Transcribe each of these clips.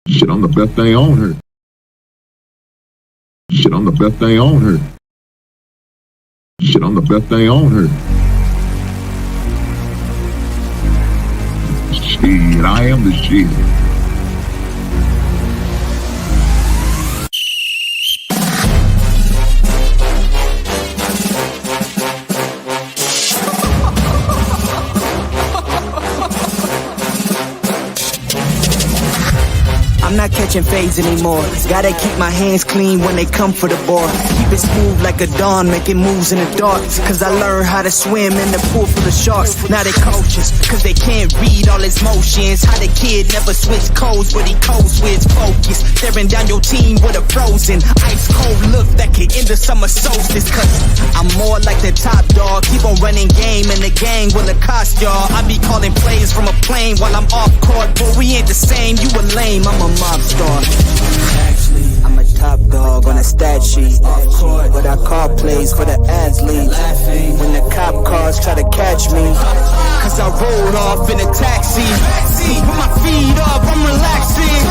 Shit, I'm the best thing on her. Shit, I'm the best thing on her. Shit, I'm the best thing on her. Shit, I am the shit. I'm not catching fades anymore. Gotta keep my hands clean when they come for the ball. Keep it smooth like a dawn, making moves in the dark. Cause I learned how to swim in the pool full of sharks. Now they coaches, cause they can't read all his motions. How the kid never switch codes, but he code switch focus. Staring down your team with a frozen, ice cold look that could end the summer solstice. Cause I'm more like the top dog. Keep on running game and the gang will accost y'all. I be calling plays from a plane while I'm off court. But we ain't the same, you a lame, I'm a mob star. Actually, I'm a top dog on a stat sheet. Off court, but I call plays for the ads lead. Laughing when the cop cars try to catch me. Cause I rolled off in a taxi. With my feet up, I'm relaxing.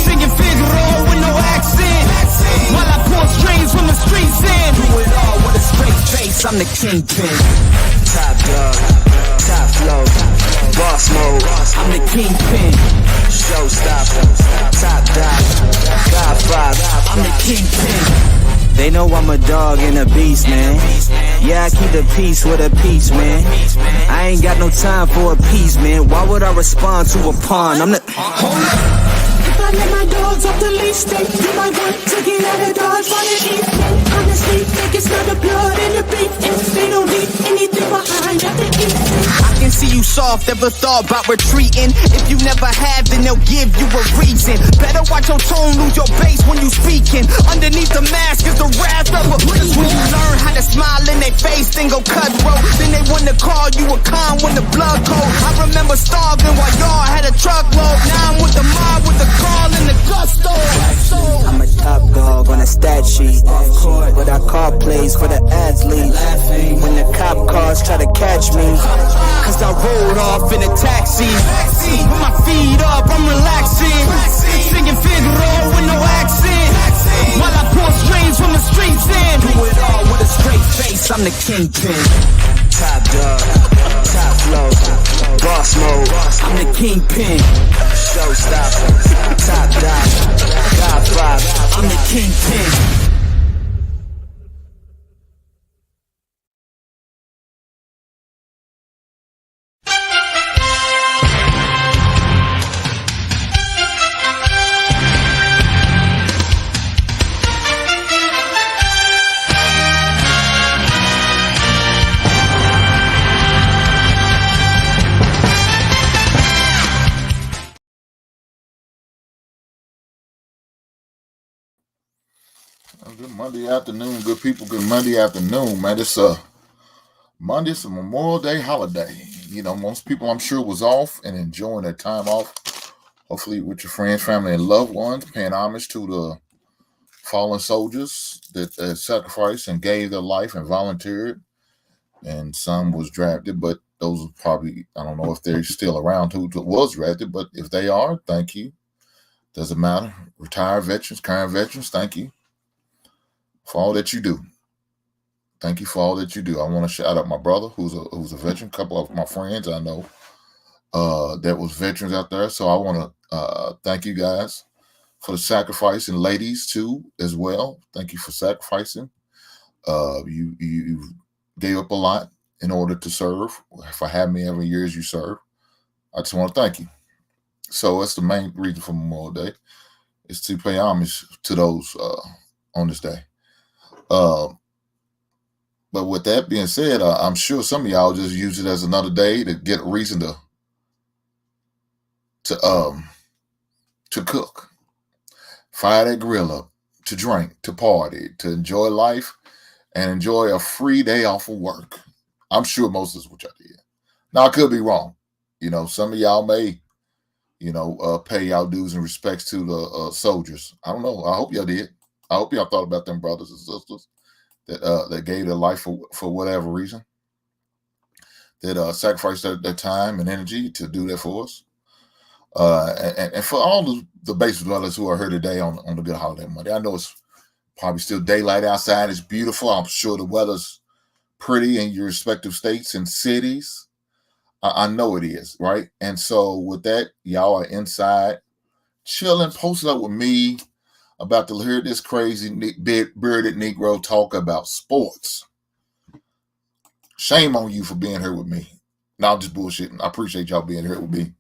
Singing Figaro with no accent. While I pull strings from the streets in. Do it all with a straight face, I'm the kingpin. Top dog, top flow, boss mode, I'm the kingpin. Showstopper, top dog, Godfather, I'm the kingpin. They know I'm a dog and a beast, man. Yeah, I keep the peace with a peace, man. I ain't got no time for a piece, man. Why would I respond to a pawn? I'm the... Hold up. If I let my dogs off the leash, they do my work to get out of Dodge while they eat. Honestly, think it's not the blood in the beef. If they don't leave anything behind that they eat. I can see you soft, ever thought about retreating. If you never have, then they'll give you a reason. Better watch your tone, lose your bass when you speaking. Underneath the mask is the wrath of a beast. When you learn how to smile in their face, then go cutthroat. Then they wanna call you a con when the blood cold. I remember starving while y'all had a truckload. Now I'm with the mob with the call and the gusto. I'm a top dog on a stat sheet. Off court, but I call plays for the ads lead. Laughing when the cop cars try to catch me. Cause I rolled off in a taxi. With my feet up, I'm relaxing. Singing Figaro with no accent. While I pull strings from the streets in. Do it all with a straight face, I'm the kingpin. Top dog, top flow, boss mode, I'm the kingpin. Showstopper, top dog, Godfather, I'm the kingpin. Good Monday afternoon, good people. Good Monday afternoon, man. It's Monday. It's a Memorial Day holiday. You know, most people I'm sure was off and enjoying their time off. Hopefully with your friends, family, and loved ones, paying homage to the fallen soldiers that sacrificed and gave their life and volunteered. And some was drafted, but those are probably, I don't know if they're still around who was drafted, but if they are, thank you. Doesn't matter. Retired veterans, current veterans, thank you for all that you do. Thank you for all that you do. I want to shout out my brother who's a veteran, a couple of my friends I know that was veterans out there. So I want to thank you guys for the sacrifice, and ladies too as well. Thank you for sacrificing. You gave up a lot in order to serve. For how many ever years you serve. I just want to thank you. So that's the main reason for Memorial Day, is to pay homage to those on this day. But with that being said, I'm sure some of y'all just use it as another day to get a reason to cook, fire that grill up, to drink, to party, to enjoy life, and enjoy a free day off of work. I'm sure most of us what y'all did. Now I could be wrong. You know, some of y'all may, pay y'all dues and respects to the soldiers. I don't know. I hope y'all did. I hope y'all thought about them brothers and sisters that gave their life for whatever reason, that sacrificed their time and energy to do that for us. And for all the base dwellers who are here today on the Good Holiday Monday, I know it's probably still daylight outside. It's beautiful. I'm sure the weather's pretty in your respective states and cities. I know it is, right? And so with that, y'all are inside, chilling, posted up with me, about to hear this crazy bearded Negro talk about sports. Shame on you for being here with me. No, I'm just bullshitting. I appreciate y'all being here with me.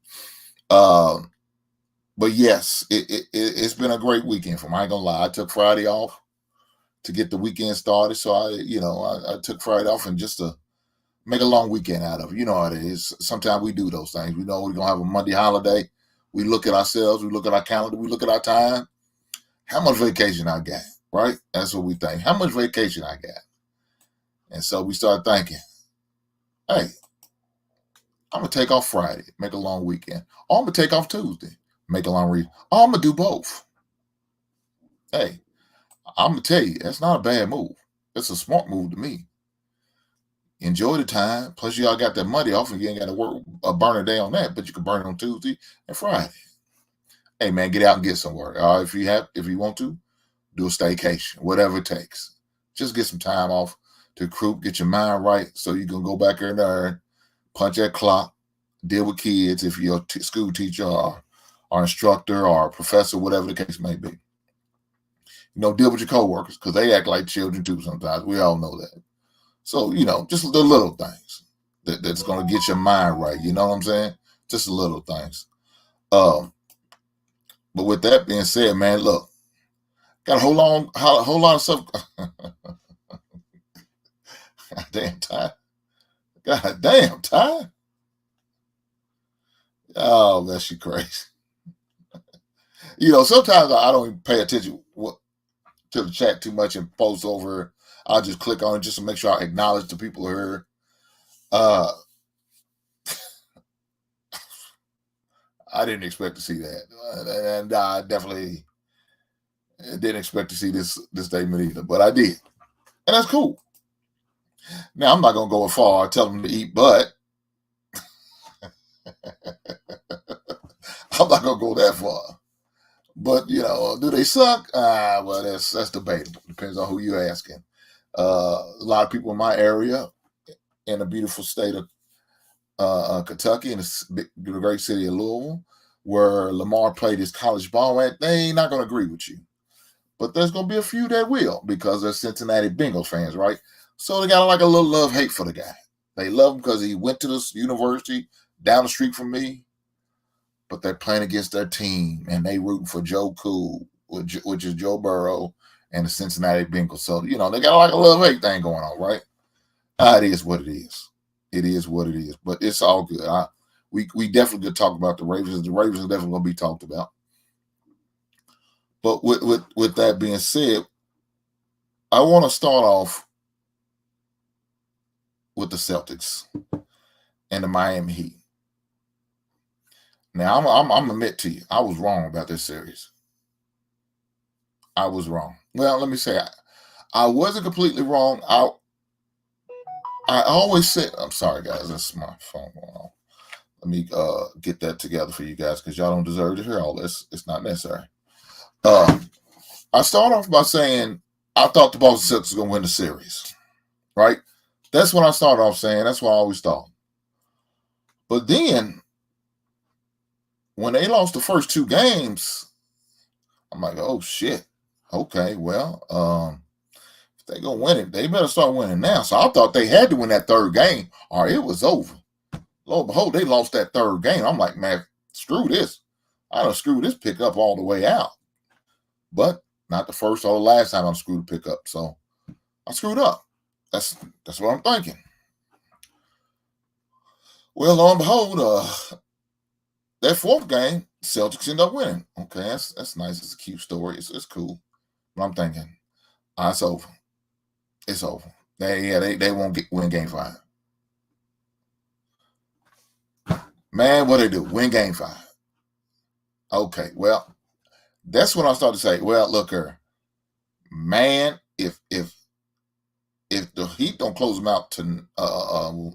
But yes, it's been a great weekend for me. I ain't gonna lie. I took Friday off to get the weekend started. So I took Friday off and just to make a long weekend out of it. You know how it is. Sometimes we do those things. We know we're gonna have a Monday holiday. We look at ourselves, we look at our calendar, we look at our time. How much vacation I got, right? That's what we think. How much vacation I got? And so we start thinking, hey, I'm going to take off Friday, make a long weekend. Or I'm going to take off Tuesday, make a long weekend. Or I'm going to do both. Hey, I'm going to tell you, that's not a bad move. It's a smart move to me. Enjoy the time. Plus, y'all got that Monday off and you ain't got to work a burner day on that, but you can burn it on Tuesday and Friday. Hey, man, get out and get somewhere. If you want to, do a staycation, whatever it takes. Just get some time off to recruit, get your mind right so you can go back in there, punch that clock, deal with kids if you're a school teacher or instructor or professor, whatever the case may be. Deal with your coworkers because they act like children too sometimes. We all know that. So, just the little things that's going to get your mind right. You know what I'm saying? Just the little things. But with that being said, man, look, got a whole lot of stuff. God damn, Ty. God damn, Ty. Oh, that's you crazy. Sometimes I don't even pay attention to the chat too much and post over. I'll just click on it just to make sure I acknowledge the people here. I didn't expect to see that. And I definitely didn't expect to see this statement either, but I did. And that's cool. Now, I'm not going to go as far tell them to eat butt. I'm not going to go that far. But, do they suck? Well, that's debatable. Depends on who you're asking. A lot of people in my area, in the beautiful state of Kentucky, in the great city of Louisville, where Lamar played his college ball at, they ain't not going to agree with you. But there's going to be a few that will because they're Cincinnati Bengals fans, right? So they got like a little love-hate for the guy. They love him because he went to this university down the street from me, but they're playing against their team, and they rooting for Joe Cool, which is Joe Burrow, and the Cincinnati Bengals. So, they got like a love-hate thing going on, right? It is what it is. It is what it is, but it's all good. We definitely could talk about the Ravens. The Ravens are definitely going to be talked about. But with that being said, I want to start off with the Celtics and the Miami Heat. Now, I'm admit to you, I was wrong about this series. I was wrong. Well, let me say, I wasn't completely wrong. I always said, I'm sorry, guys, that's my phone going on. Let me get that together for you guys because y'all don't deserve to hear all this. It's not necessary. I start off by saying I thought the Boston Celtics were going to win the series, right? That's what I started off saying. That's what I always thought. But then, when they lost the first two games, I'm like, oh, shit. Okay, well, if they're going to win it, they better start winning now. So I thought they had to win that third game or it was over. Lo and behold, they lost that third game. I'm like, man, screw this. I done screwed this pickup all the way out. But not the first or the last time I'm screwed the pickup. So I screwed up. That's what I'm thinking. Well, lo and behold, that fourth game, Celtics end up winning. Okay, that's nice. It's a cute story. It's cool. But I'm thinking, it's over. It's over. They won't win game 5. Man, what they do? Win game 5. Okay, well, that's when I started to say, well, look here. Man, if the Heat don't close them out to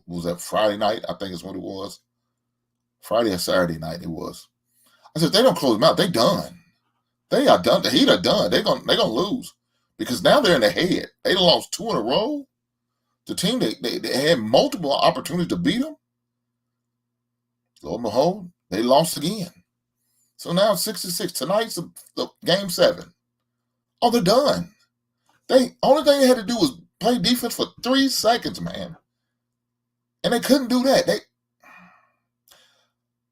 was that Friday night? I think it's what it was. Friday or Saturday night it was. I said, if they don't close them out, they done. They are done. The Heat are done. They're gonna lose because now they're in the head. They lost 2 in a row. The team they had multiple opportunities to beat them. Lo and behold, they lost again. So now it's 6-6. Tonight's the game 7. Oh, they're done. Only thing they had to do was play defense for 3 seconds, man. And they couldn't do that.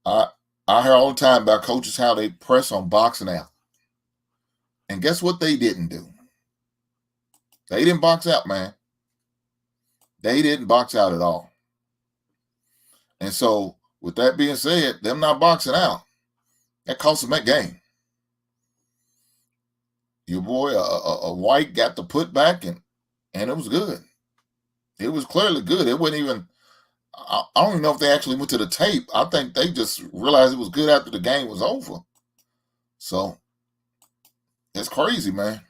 I hear all the time about coaches how they press on boxing out. And guess what they didn't do? They didn't box out, man. They didn't box out at all. And so, with that being said, them not boxing out, that cost them that game. Your boy, a White got the putback, and it was good. It was clearly good. It wasn't even, I don't even know if they actually went to the tape. I think they just realized it was good after the game was over. So, it's crazy, man.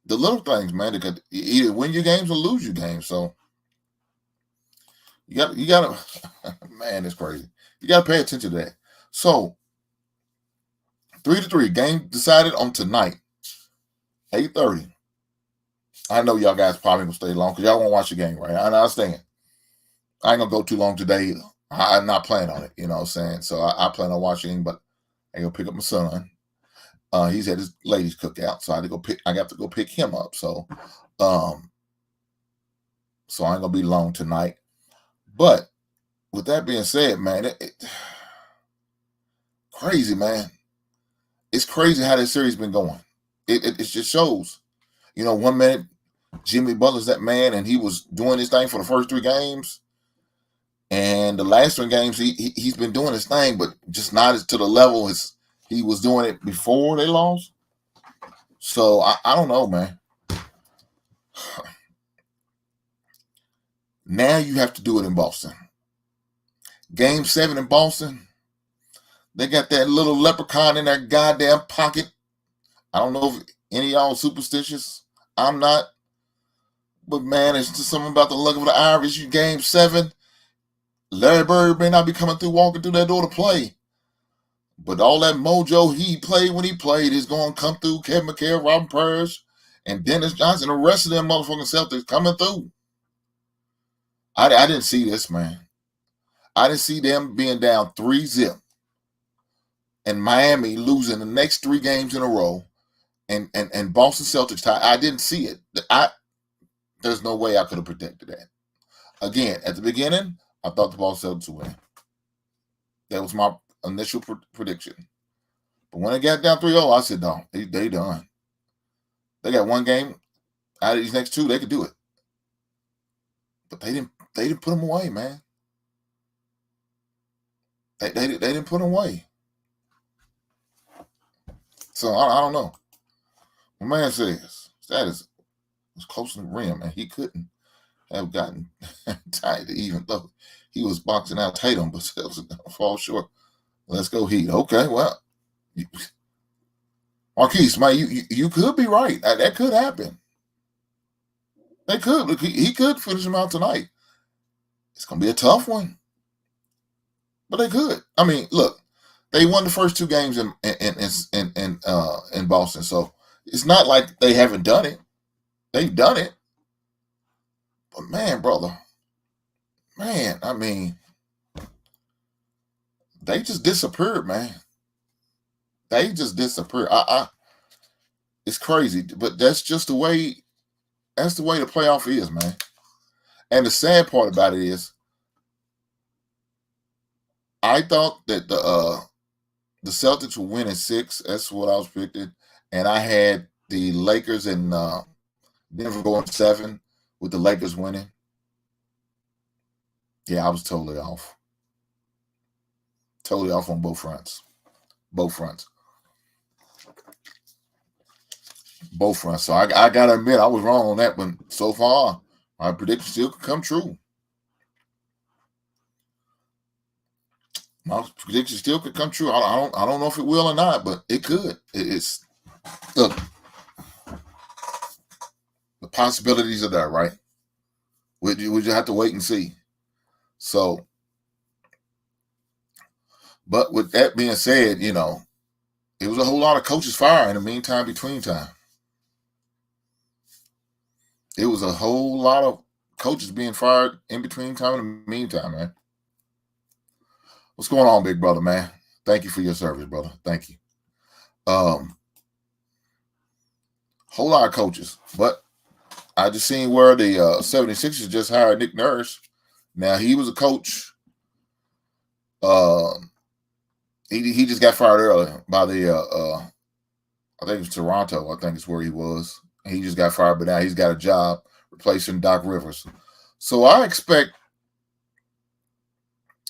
The little things, man, they could either win your games or lose your games. So, you gotta, man, it's crazy. You gotta pay attention to that. So, 3-3, game decided on tonight, 8:30. I know y'all guys probably gonna stay long because y'all won't watch the game, right? I understand. I ain't gonna go too long today either. I'm not planning on it, you know what I'm saying? So I plan on watching, but I go pick up my son. He's at his ladies' cookout, so I got to go pick him up. So I ain't gonna be long tonight. But with that being said, man, crazy, man. It's crazy how this series been going. It just shows. You know, 1 minute Jimmy Butler's that man, and he was doing his thing for the first 3 games. And the last 3 games, he's been doing his thing, but just not as to the level as he was doing it before they lost. So I don't know, man. Now you have to do it in Boston. Game 7 in Boston. They got that little leprechaun in their goddamn pocket. I don't know if any of y'all superstitious. I'm not. But, man, it's just something about the luck of the Irish. You Game 7. Larry Bird may not be coming through, walking through that door to play. But all that mojo he played when he played is going to come through. Kevin McHale, Robin Parrish, and Dennis Johnson, the rest of them motherfucking Celtics coming through. I didn't see this, man. I didn't see them being down 3-0 and Miami losing the next 3 games in a row and Boston Celtics tie. I didn't see it. There's no way I could have predicted that. Again, at the beginning, I thought the Boston Celtics would win. That was my initial prediction. But when it got down 3-0, I said, no, they done. They got 1 game out of these next 2, they could do it. But they didn't put them away, man. They didn't put them away. So I don't know. My man says that was close to the rim, and he couldn't have gotten tight, even though he was boxing out Tatum, but still fall short. Let's go Heat. Okay, well, Marquise, man, you could be right. That could happen. They could. He could finish him out tonight. It's gonna be a tough one, but they could. I mean, look, they won the first 2 games in Boston, so it's not like they haven't done it. They've done it. But man, brother, man, I mean, they just disappeared, man. They just disappeared. It's crazy, but that's just the way. That's the way the playoff is, man. And the sad part about it is, I thought that the Celtics would win in 6. That's what I was predicting, and I had the Lakers and Denver going 7 with the Lakers winning. Yeah, I was totally off. Totally off on both fronts. Both fronts. So I got to admit, I was wrong on that one. So far, my prediction still could come true. My prediction still could come true. I don't know if it will or not, but it could. It's look, the possibilities are there, right? We just have to wait and see. So But with that being said, you know, it was a whole lot of coaches fired in the meantime, between time. It was a whole lot of coaches being fired in between time and the meantime, man. What's going on, big brother, man? Thank you for your service, brother. Thank you. Whole lot of coaches. But I just seen where the 76ers just hired Nick Nurse. Now, he was a coach. He just got fired earlier by the I think it was Toronto. I think it's where he was. He just got fired, but now he's got a job replacing Doc Rivers. So I expect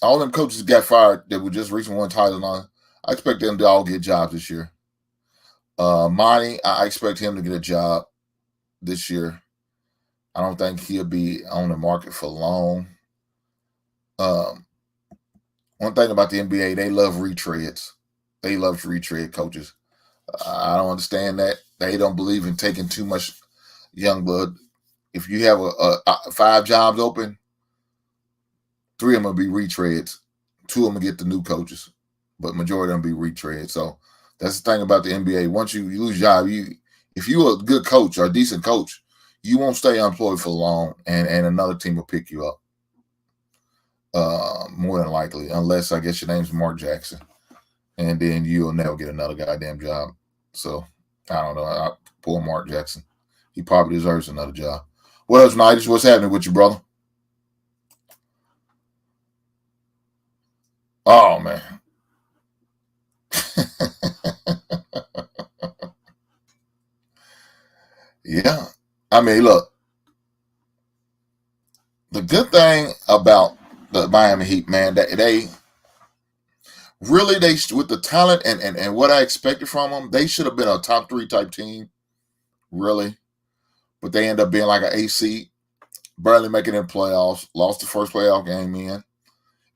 all them coaches got fired that were just recently won titles on. I expect them to all get jobs this year. Monty, I expect him to get a job this year. I don't think he'll be on the market for long. One thing about the NBA, they love retreads. They love to retread coaches. I don't understand that. They don't believe in taking too much young blood. If you have a 5 jobs open, 3 of them will be retreads. 2 of them will get the new coaches, but majority of them will be retreads. So that's the thing about the NBA. Once you lose your job, if you're a good coach or a decent coach, you won't stay unemployed for long, and another team will pick you up. More than likely, unless I guess your name's Mark Jackson, and then you'll never get another goddamn job. So I don't know. Poor Mark Jackson, he probably deserves another job. What else, Nigel? What's happening with you, brother? Oh man. Yeah, I mean, look. The good thing about the Miami Heat, man, that they really, with the talent and what I expected from them, they should have been a top 3 type team, really. But they end up being like an AC, barely making it in playoffs, lost the first playoff game in,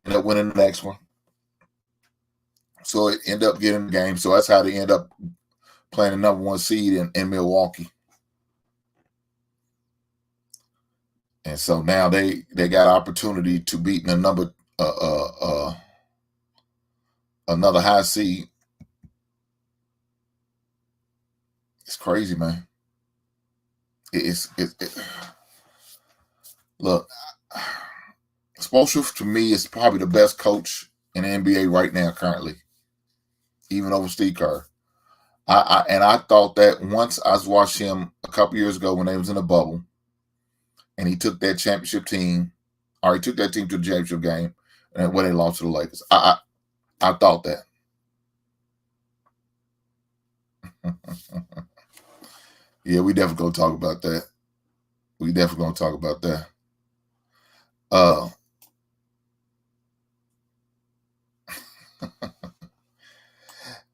ended up winning the next one. So it ended up getting the game. So that's how they end up playing the number 1 seed in Milwaukee. And so now they got opportunity to beat the number another high seed. It's crazy, man. Look, Spoelstra to me is probably the best coach in the NBA right now currently, even over Steve Kerr. I thought that once I watched him a couple years ago when they was in the bubble, and he took that championship team, or he took that team to the championship game, and when they lost to the Lakers. I thought that. Yeah, we definitely gonna talk about that.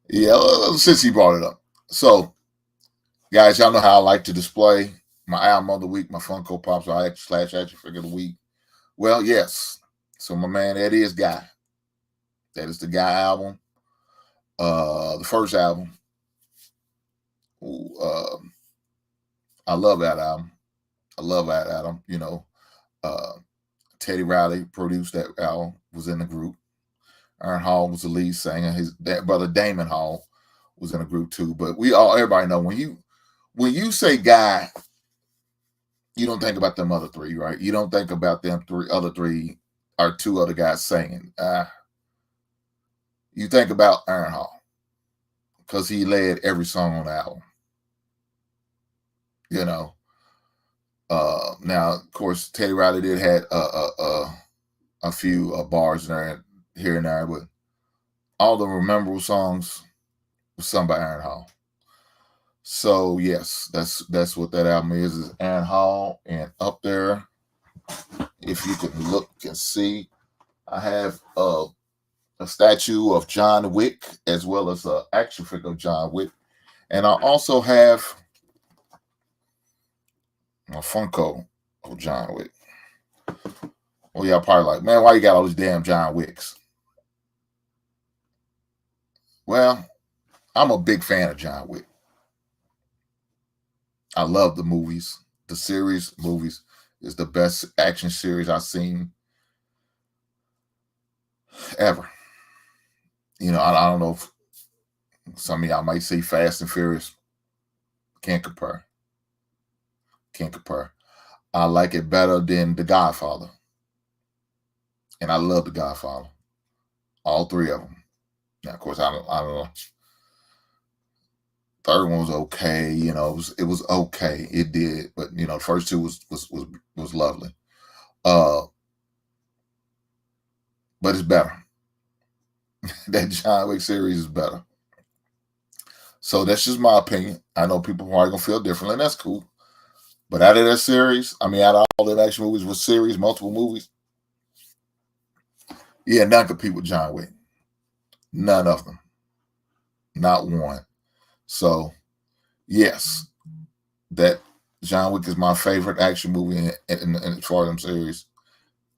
Yeah, since he brought it up. So, guys, y'all know how I like to display my album of the week, my Funko Pops, or / action figure of the week. Well, yes. So my man, that is Guy. That is the Guy album. The first album. I love that album. You know, Teddy Riley produced that album, was in the group. Aaron Hall was the lead singer. His brother Damon Hall was in the group too. But everybody know when you say Guy, you don't think about them other 3, right? You don't think about them other 3 or 2 other guys singing. You think about Aaron Hall because he led every song on the album. You know. Now, of course, Teddy Riley did had a few bars in there, here and there, but all the memorable songs were sung by Aaron Hall. So yes, that's what that album is Aaron Hall. And up there, if you can look and see, I have a statue of John Wick as well as an action figure of John Wick, and I also have a Funko of John Wick. Well, y'all probably like, man, why you got all these damn John Wicks? Well, I'm a big fan of John Wick. I love the movies. The series movies is the best action series I've seen ever. I don't know if some of y'all might say Fast and Furious. Can't compare. Can't compare. I like it better than The Godfather. And I love The Godfather. All three of them. Now, of course, I don't know. Third one was okay. It was okay. It did, but the first two was lovely. But it's better. That John Wick series is better. So that's just my opinion. I know people probably gonna feel differently, and that's cool. But out of that series, out of all the action movies with series, multiple movies, yeah, none compete with John Wick. None of them. Not one. So, yes, that John Wick is my favorite action movie in as far as them series.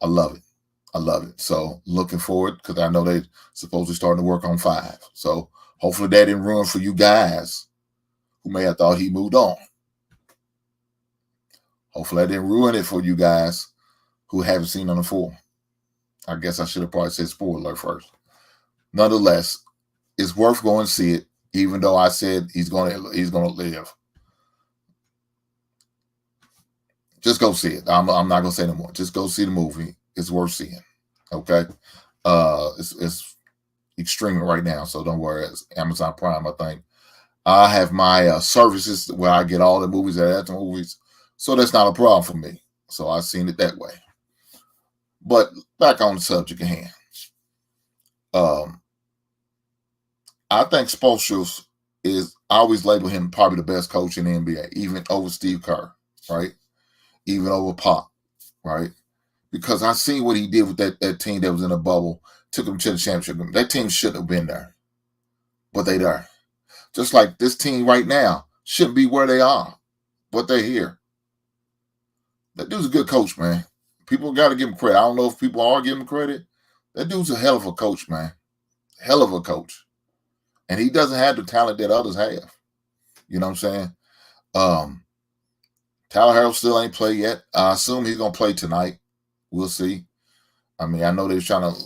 I love it. I love it. So, looking forward, because I know they're supposedly starting to work on 5. So, hopefully that didn't ruin for you guys who may have thought he moved on. Hopefully that didn't ruin it for you guys who haven't seen on the 4. I guess I should have probably said spoiler alert first. Nonetheless, it's worth going to see it, even though I said he's gonna live. Just go see it. I'm not gonna say no more. Just go see the movie. It's worth seeing. Okay. It's streaming right now, so don't worry. It's Amazon Prime, I think. I have my services where I get all the movies that are at the movies, so that's not a problem for me. So I've seen it that way. But back on the subject at hand. I think Spoelstra I always label him probably the best coach in the NBA, even over Steve Kerr, right? Even over Pop, right? Because I seen what he did with that team that was in a bubble, took them to the championship. That team shouldn't have been there, but they there. Just like this team right now shouldn't be where they are, but they're here. That dude's a good coach, man. People got to give him credit. I don't know if people are giving him credit. That dude's a hell of a coach, man. Hell of a coach. And he doesn't have the talent that others have. You know what I'm saying? Tyler Harrell still ain't played yet. I assume he's going to play tonight. We'll see. I know they were trying to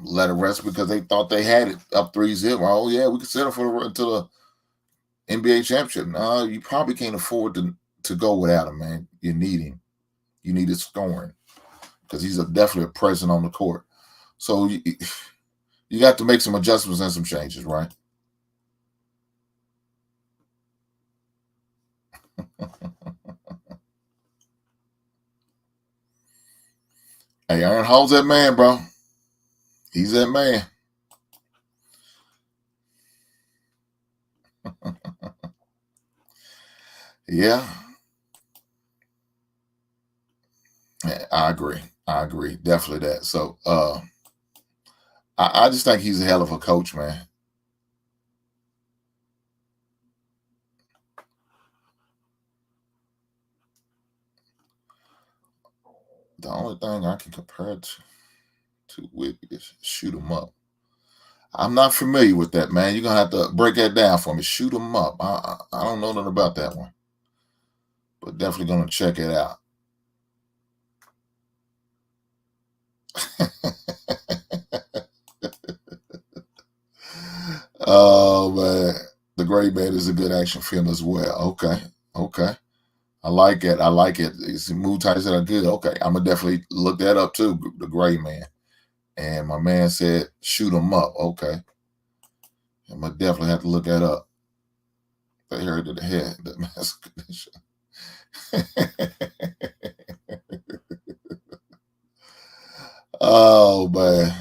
let it rest because they thought they had it up 3-0. Oh, yeah, we can settle until the NBA championship. No, you probably can't afford to go without him, man. You need him. You need his scoring because he's definitely a presence on the court. So you got to make some adjustments and some changes, right? Hey, Aaron Hall's that man, bro. He's that man. Yeah. I agree. Definitely that. So I just think he's a hell of a coach, man. The only thing I can compare it to with is shoot 'em up. I'm not familiar with that, man. You're gonna have to break that down for me. Shoot 'em up. I don't know nothing about that one, but definitely gonna check it out. Oh man, The Gray Man is a good action film as well. Okay. I like it. It's movie titles that are good. Okay, I'm gonna definitely look that up too. The Gray Man, and my man said shoot 'em up. Okay, I'm gonna definitely have to look that up. They heard to the head. The mask. Oh man,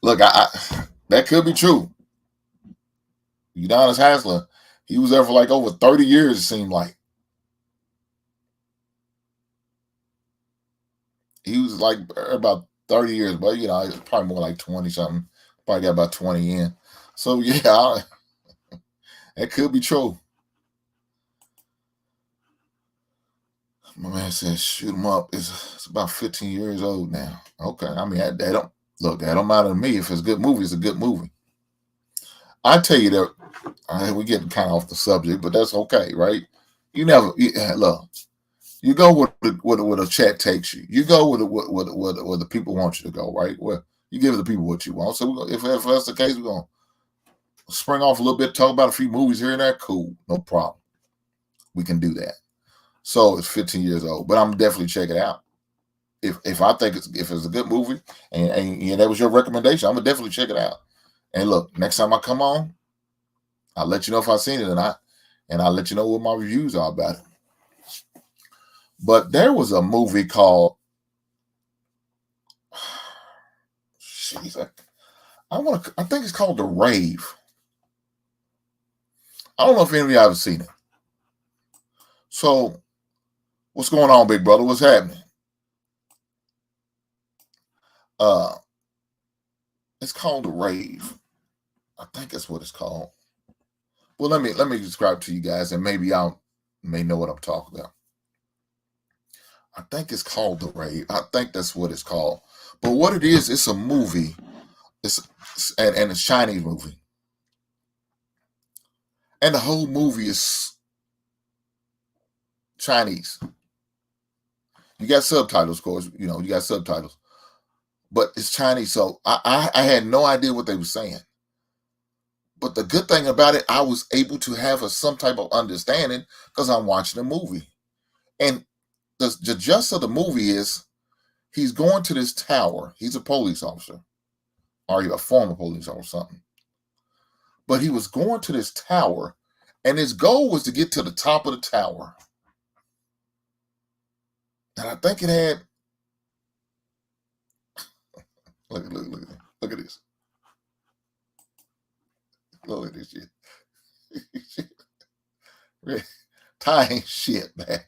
look, I that could be true. Udonis Haslem, he was there for like over 30 years. It seemed like he was like about 30 years, but it's probably more like 20 something. Probably got about 20 in. So yeah, that could be true. My man says shoot 'em up. It's about 15 years old now. Okay, that don't look. That don't matter to me. If it's a good movie, it's a good movie. I tell you that we're getting kind of off the subject, but that's okay, right? You never look. You go where the chat takes you. You go where the people want you to go, right? Where You give the people what you want. So if that's the case, we're gonna spring off a little bit, talk about a few movies here and there. Cool, no problem. We can do that. So it's 15 years old, but I'm definitely check it out. If I think if it's a good movie and that was your recommendation, I'm gonna definitely check it out. And look, next time I come on, I'll let you know if I've seen it or not, and I'll let you know what my reviews are about it. But there was a movie called, jeez, I think it's called The Rave. I don't know if any of y'all have seen it. So, what's going on, big brother? What's happening? It's called The Rave. I think that's what it's called. Well, let me describe to you guys, and maybe y'all may know what I'm talking about. I think it's called The Rave. I think that's what it's called. But what it is, it's a movie. It's a Chinese movie. And the whole movie is Chinese. You got subtitles, of course. You got subtitles. But it's Chinese, so I had no idea what they were saying. But the good thing about it, I was able to have some type of understanding because I'm watching the movie. And the gist of the movie is he's going to this tower. He's a police officer, or a former police officer or something. But he was going to this tower, and his goal was to get to the top of the tower. And I think it had, look at this. Look at this shit. Ty ain't shit, man.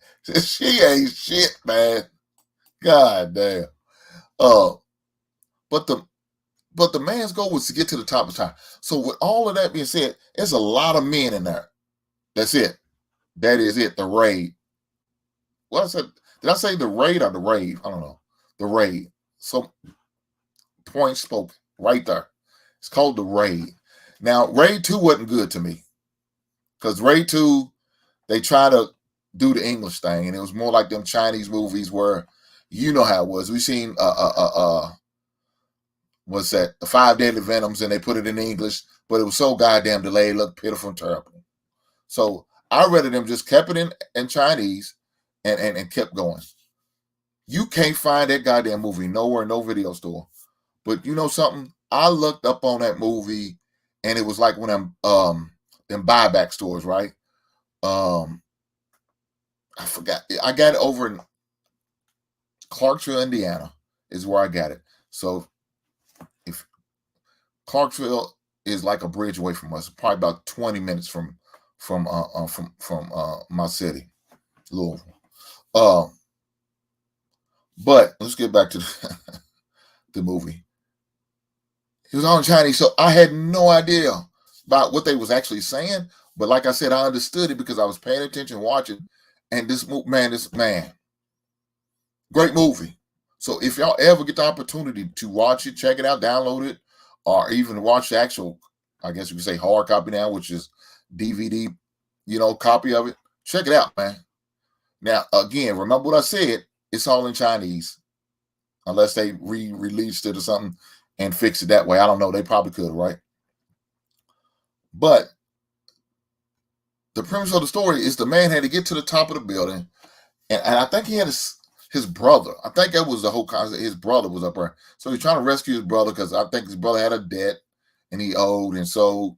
She ain't shit, man. God damn. But the man's goal was to get to the top of the tower. So with all of that being said, there's a lot of men in there. That's it. That is it. The raid. What I said? Did I say the raid or the rave? I don't know. The raid. So point spoken right there. It's called The Raid. Now, Raid 2 wasn't good to me because Raid 2, they try to do the English thing, and it was more like them Chinese movies where you know how it was. We seen what's that? The 5 Deadly Venoms, and they put it in English, but it was so goddamn delayed, looked pitiful and terrible. So I rather them just kept it in Chinese and kept going. You can't find that goddamn movie nowhere, no video store. But you know something? I looked up on that movie, and it was like one of them buyback stores, right? I forgot. I got it over in Clarksville, Indiana, is where I got it. So if Clarksville is like a bridge away from us, probably about 20 minutes from my city, Louisville. But let's get back to the movie. It was all in Chinese, so I had no idea about what they was actually saying. But like I said, I understood it because I was paying attention, watching. And this man, great movie. So if y'all ever get the opportunity to watch it, check it out, download it, or even watch the actual, I guess you could say hard copy now, which is DVD, copy of it. Check it out, man. Now, again, remember what I said. It's all in Chinese. Unless they re-released it or something and fix it that way. I don't know. They probably could, right? But the premise of the story is the man had to get to the top of the building, and I think he had his brother. I think that was the whole concept. His brother was up there. So he's trying to rescue his brother because I think his brother had a debt and he owed. And so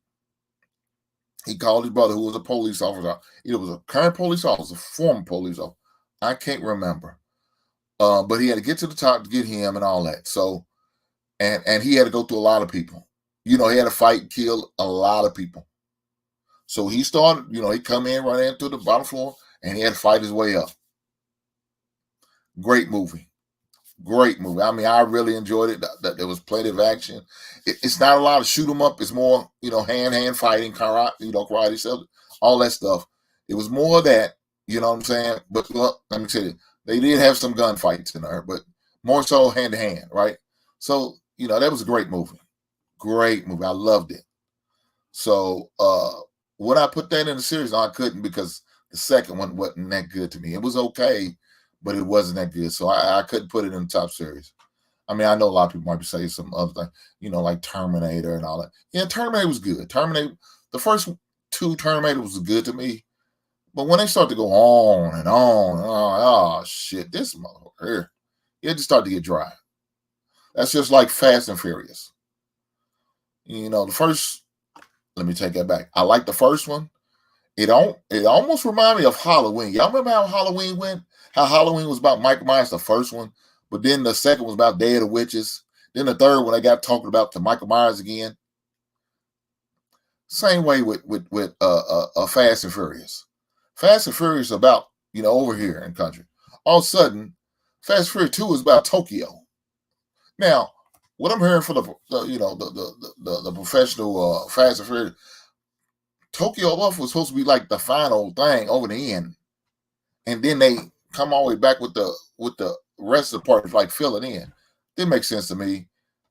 he called his brother, who was a police officer. It was a current police officer, a former police officer. I can't remember. But he had to get to the top to get him and all that. So, and he had to go through a lot of people. He had to fight, kill a lot of people. So he started, he come in, run into the bottom floor, and he had to fight his way up. Great movie. Great movie. I mean, I really enjoyed it. There was plenty of action. It's not a lot of shoot 'em up. It's more, hand fighting, karate, all that stuff. It was more of that, you know what I'm saying? But look, let me tell you, they did have some gunfights in there, but more so hand to hand, right? So, that was a great movie. Great movie. I loved it. So, would I put that in the series? No, I couldn't because the second one wasn't that good to me. It was okay, but it wasn't that good. So I couldn't put it in the top series. I mean, I know a lot of people might be saying some other thing, like Terminator and all that. Yeah, Terminator was good. The first two Terminator was good to me. But when they start to go on and on, oh shit, this motherfucker here, it just started to get dry. That's just like Fast and Furious. The first, let me take that back. I like the first one. It almost reminded me of Halloween. Y'all remember how Halloween went? How Halloween was about Michael Myers, the first one, but then the second was about Day of the Witches. Then the third one, they got talking about the Michael Myers again. Same way with Fast and Furious. Fast and Furious about over here in the country. All of a sudden, Fast and Furious 2 is about Tokyo. Now, what I'm hearing from the professional Fast and Furious, Tokyo Love was supposed to be like the final thing over the end, and then they come all the way back with the rest of the part, like fill it in. Didn't make sense to me.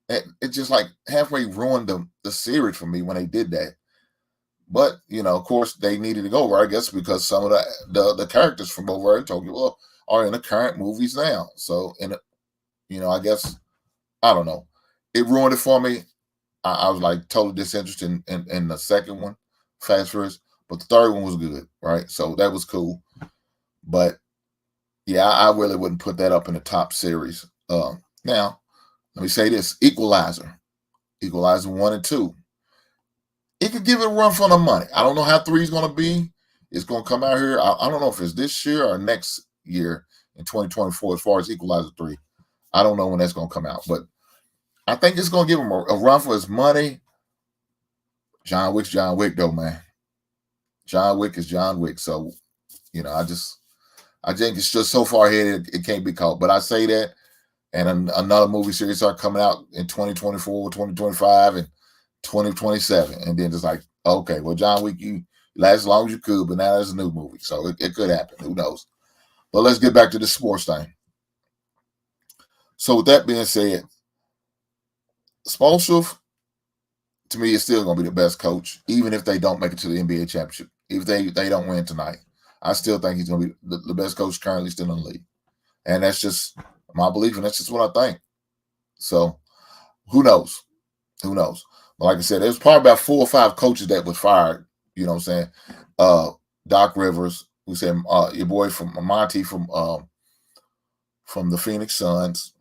It just like halfway ruined the series for me when they did that. But of course, they needed to go over, I guess, because some of the characters from over in Tokyo Love are in the current movies now. So, I guess I don't know. It ruined it for me. I was like totally disinterested in the second one, Fast Furious, but the third one was good, right? So that was cool. But yeah, I really wouldn't put that up in the top series. Now, let me say this: Equalizer 1 and 2. It could give it a run for the money. I don't know how 3 is going to be. It's going to come out here. I don't know if it's this year or next year in 2024 as far as Equalizer 3. I don't know when that's going to come out, but I think it's going to give him a run for his money. John Wick's John Wick, though, man. John Wick is John Wick. So, I think it's just so far ahead it can't be caught. But I say that, and another movie series are coming out in 2024, 2025, and 2027. And then it's like, okay, well, John Wick, you last as long as you could, but now there's a new movie. So it could happen. Who knows? But let's get back to the sports thing. So with that being said, Spoelstra, to me, is still going to be the best coach, even if they don't make it to the NBA championship. If they don't win tonight, I still think he's going to be the best coach currently still in the league. And that's just my belief, and that's just what I think. So who knows? Who knows? But like I said, there's probably about 4 or 5 coaches that was fired. You know what I'm saying? Doc Rivers, we said your boy from Monty from the Phoenix Suns,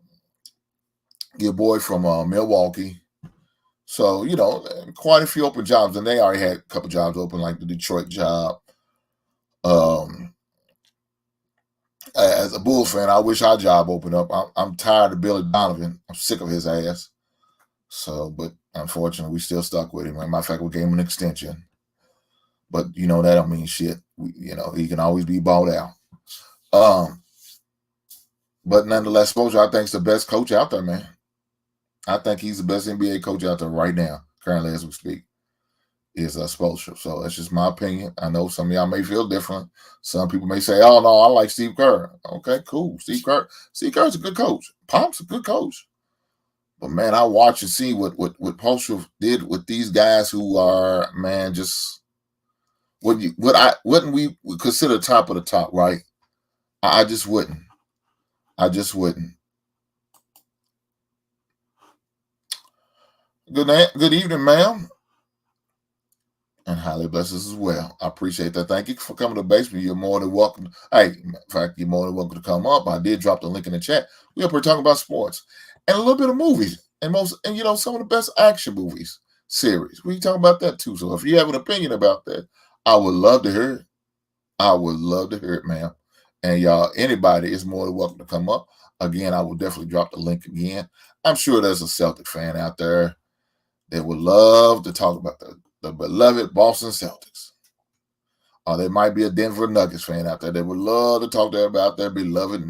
your boy from Milwaukee. So, quite a few open jobs, and they already had a couple jobs open, like the Detroit job. As a Bulls fan, I wish our job opened up. I'm tired of Billy Donovan. I'm sick of his ass. So, but unfortunately, we still stuck with him. As a matter of fact, we gave him an extension. But, that don't mean shit. He can always be bought out. But nonetheless, Spoelstra, I think, is the best coach out there, man. I think he's the best NBA coach out there right now, currently as we speak, is Spoelstra. So that's just my opinion. I know some of y'all may feel different. Some people may say, oh, no, I like Steve Kerr. Okay, cool. Steve Kerr's a good coach. Pop's a good coach. But, man, I watch and see what Spoelstra did with these guys who are, man, just wouldn't we consider top of the top, right? I just wouldn't. Good evening, ma'am. And highly blessed as well. I appreciate that. Thank you for coming to the basement. You're more than welcome. Hey, in fact, you're more than welcome to come up. I did drop the link in the chat. We're up here talking about sports and a little bit of movies and some of the best action movies series. We can talk about that too. So if you have an opinion about that, I would love to hear it. I would love to hear it, ma'am. And y'all, anybody is more than welcome to come up. Again, I will definitely drop the link again. I'm sure there's a Celtic fan out there that would love to talk about the beloved Boston Celtics. Or there might be a Denver Nuggets fan out there that would love to talk about their beloved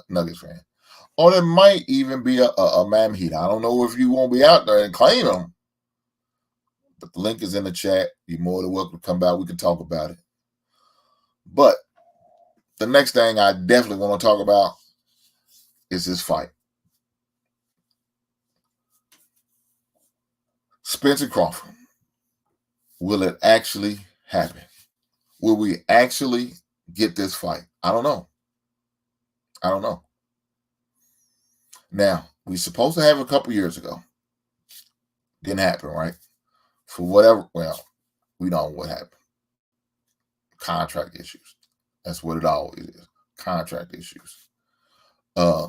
Nuggets fan. Or there might even be a Miami Heat. I don't know if you won't be out there and claim them. But the link is in the chat. You're more than welcome to come by. We can talk about it. But the next thing I definitely want to talk about is this fight. Spence and Crawford. Will it actually happen? Will we actually get this fight? I don't know. Now, We supposed to have it a couple years ago. Didn't happen, right? For whatever, well, we know what happened. Contract issues. That's what it always is. Contract issues. I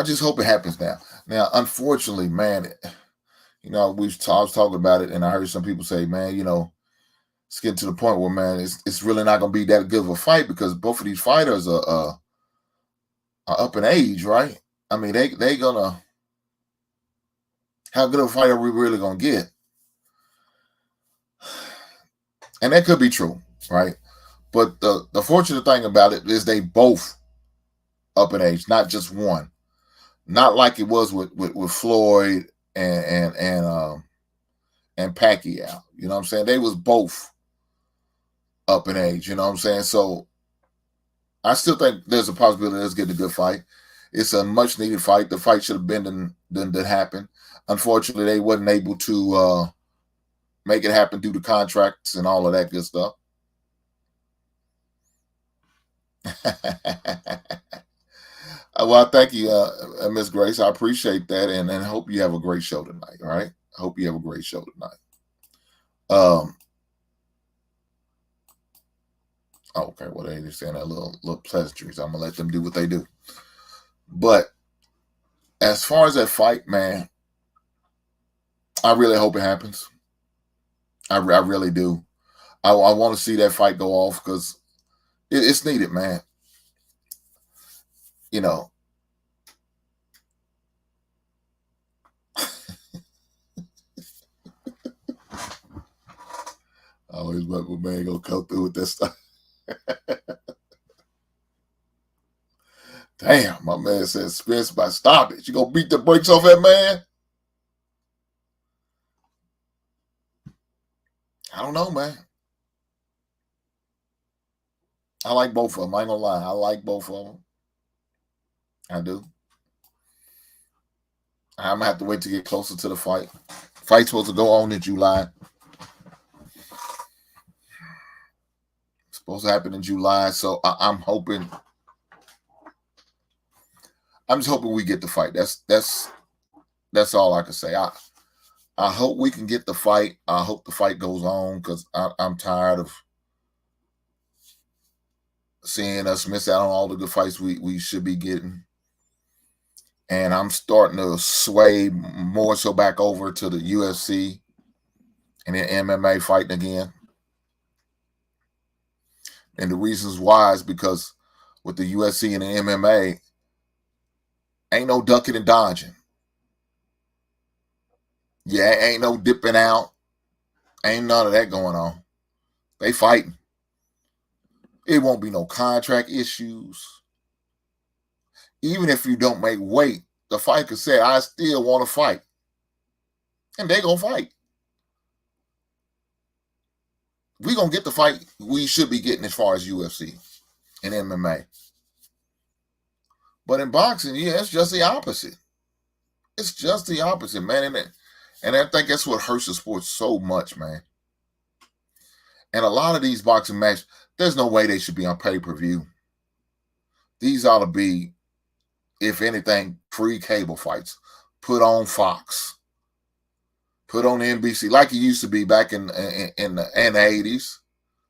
just hope it happens now. Now, unfortunately, man, I was talking about it, and I heard some people say, man, it's getting to the point where, man, it's really not going to be that good of a fight because both of these fighters are up in age, right? I mean, they gonna, how good of a fight are we really gonna get? And that could be true, right? But the fortunate thing about it is they both up in age, not just one. Not like it was with Floyd and Pacquiao. You know what I'm saying? They was both up in age. You know what I'm saying? So I still think there's a possibility let's get a good fight. It's a much needed fight. The fight should have been done happen. Unfortunately, they wasn't able to make it happen due to contracts and all of that good stuff. Well, thank you, Miss Grace. I appreciate that, and hope you have a great show tonight. All right, I hope you have a great show tonight. Okay, well, they just saying that little pleasantries. I'm gonna let them do what they do. But as far as that fight, man, I really hope it happens. I really do. I want to see that fight go off because it's needed, man. I always bet my man gonna come through with that stuff. Damn, my man said Spence, but stop it. You gonna beat the brakes off that man? I don't know, man. I like both of them. I ain't gonna lie. I like both of them. I do. I'm gonna have to wait to get closer to the fight. Fight's supposed to go on in July. It's supposed to happen in July, so I'm hoping. I'm just hoping we get the fight. That's all I can say. I hope we can get the fight. I hope the fight goes on because I'm tired of seeing us miss out on all the good fights we should be getting. And I'm starting to sway more so back over to the UFC and the MMA fighting again. And the reasons why is because with the UFC and the MMA, ain't no ducking and dodging. Yeah, ain't no dipping out. Ain't none of that going on. They fighting. It won't be no contract issues. Even if you don't make weight, the fighter say, I still want to fight. And they going to fight. We going to get the fight we should be getting as far as UFC and MMA. But in boxing, yeah, it's just the opposite. It's just the opposite, man. And I think that's what hurts the sport so much, man. And a lot of these boxing matches, there's no way they should be on pay-per-view. These ought to be, if anything, free cable fights. Put on Fox. Put on NBC, like it used to be back in the 80s,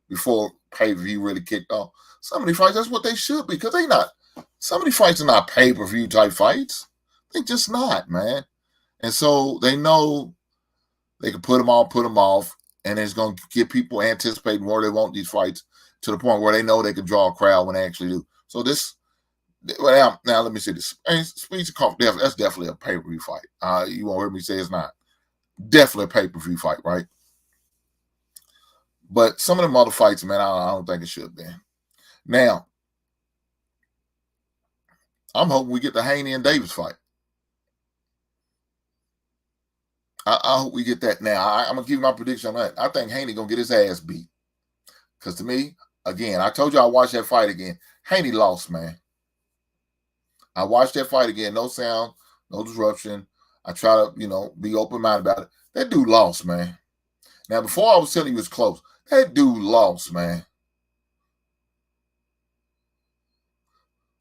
before pay-per-view really kicked off. Some of these fights, that's what they should be, because some of these fights are not pay-per-view type fights. They're just not, man. And so they know they can put them off, and it's going to get people anticipating where they want these fights to the point where they know they can draw a crowd when they actually do. So now let me say this. Speech of Crawford, that's definitely a pay-per-view fight. You won't hear me say it's not. Definitely a pay-per-view fight, right? But some of them other fights, man, I don't think it should be. Now, I'm hoping we get the Haney and Davis fight. I hope we get that now. I'm going to give you my prediction on that. I think Haney going to get his ass beat. Because to me, again, I told you I watched that fight again. Haney lost, man. I watched that fight again. No sound, no disruption. I try to, be open-minded about it. That dude lost, man. Now, before I was telling you he was close, that dude lost, man.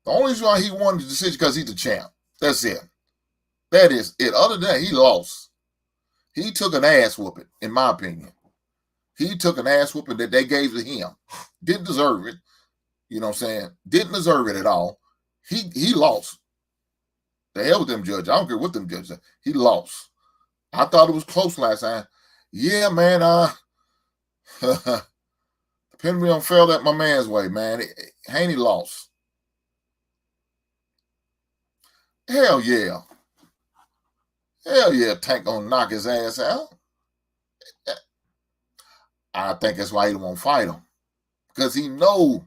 The only reason why he won the decision because he's the champ. That's it. That is it. Other than that, he lost. He took an ass whooping, in my opinion. He took an ass whooping that they gave to him. Didn't deserve it. You know what I'm saying? Didn't deserve it at all. He lost. The hell with them judges. I don't care what them judges say. He lost. I thought it was close last time. Yeah, man. The pendulum fell that my man's way, man. Haney lost. Hell yeah. Hell yeah, Tank gonna knock his ass out. I think that's why he don't want to fight him. Because he know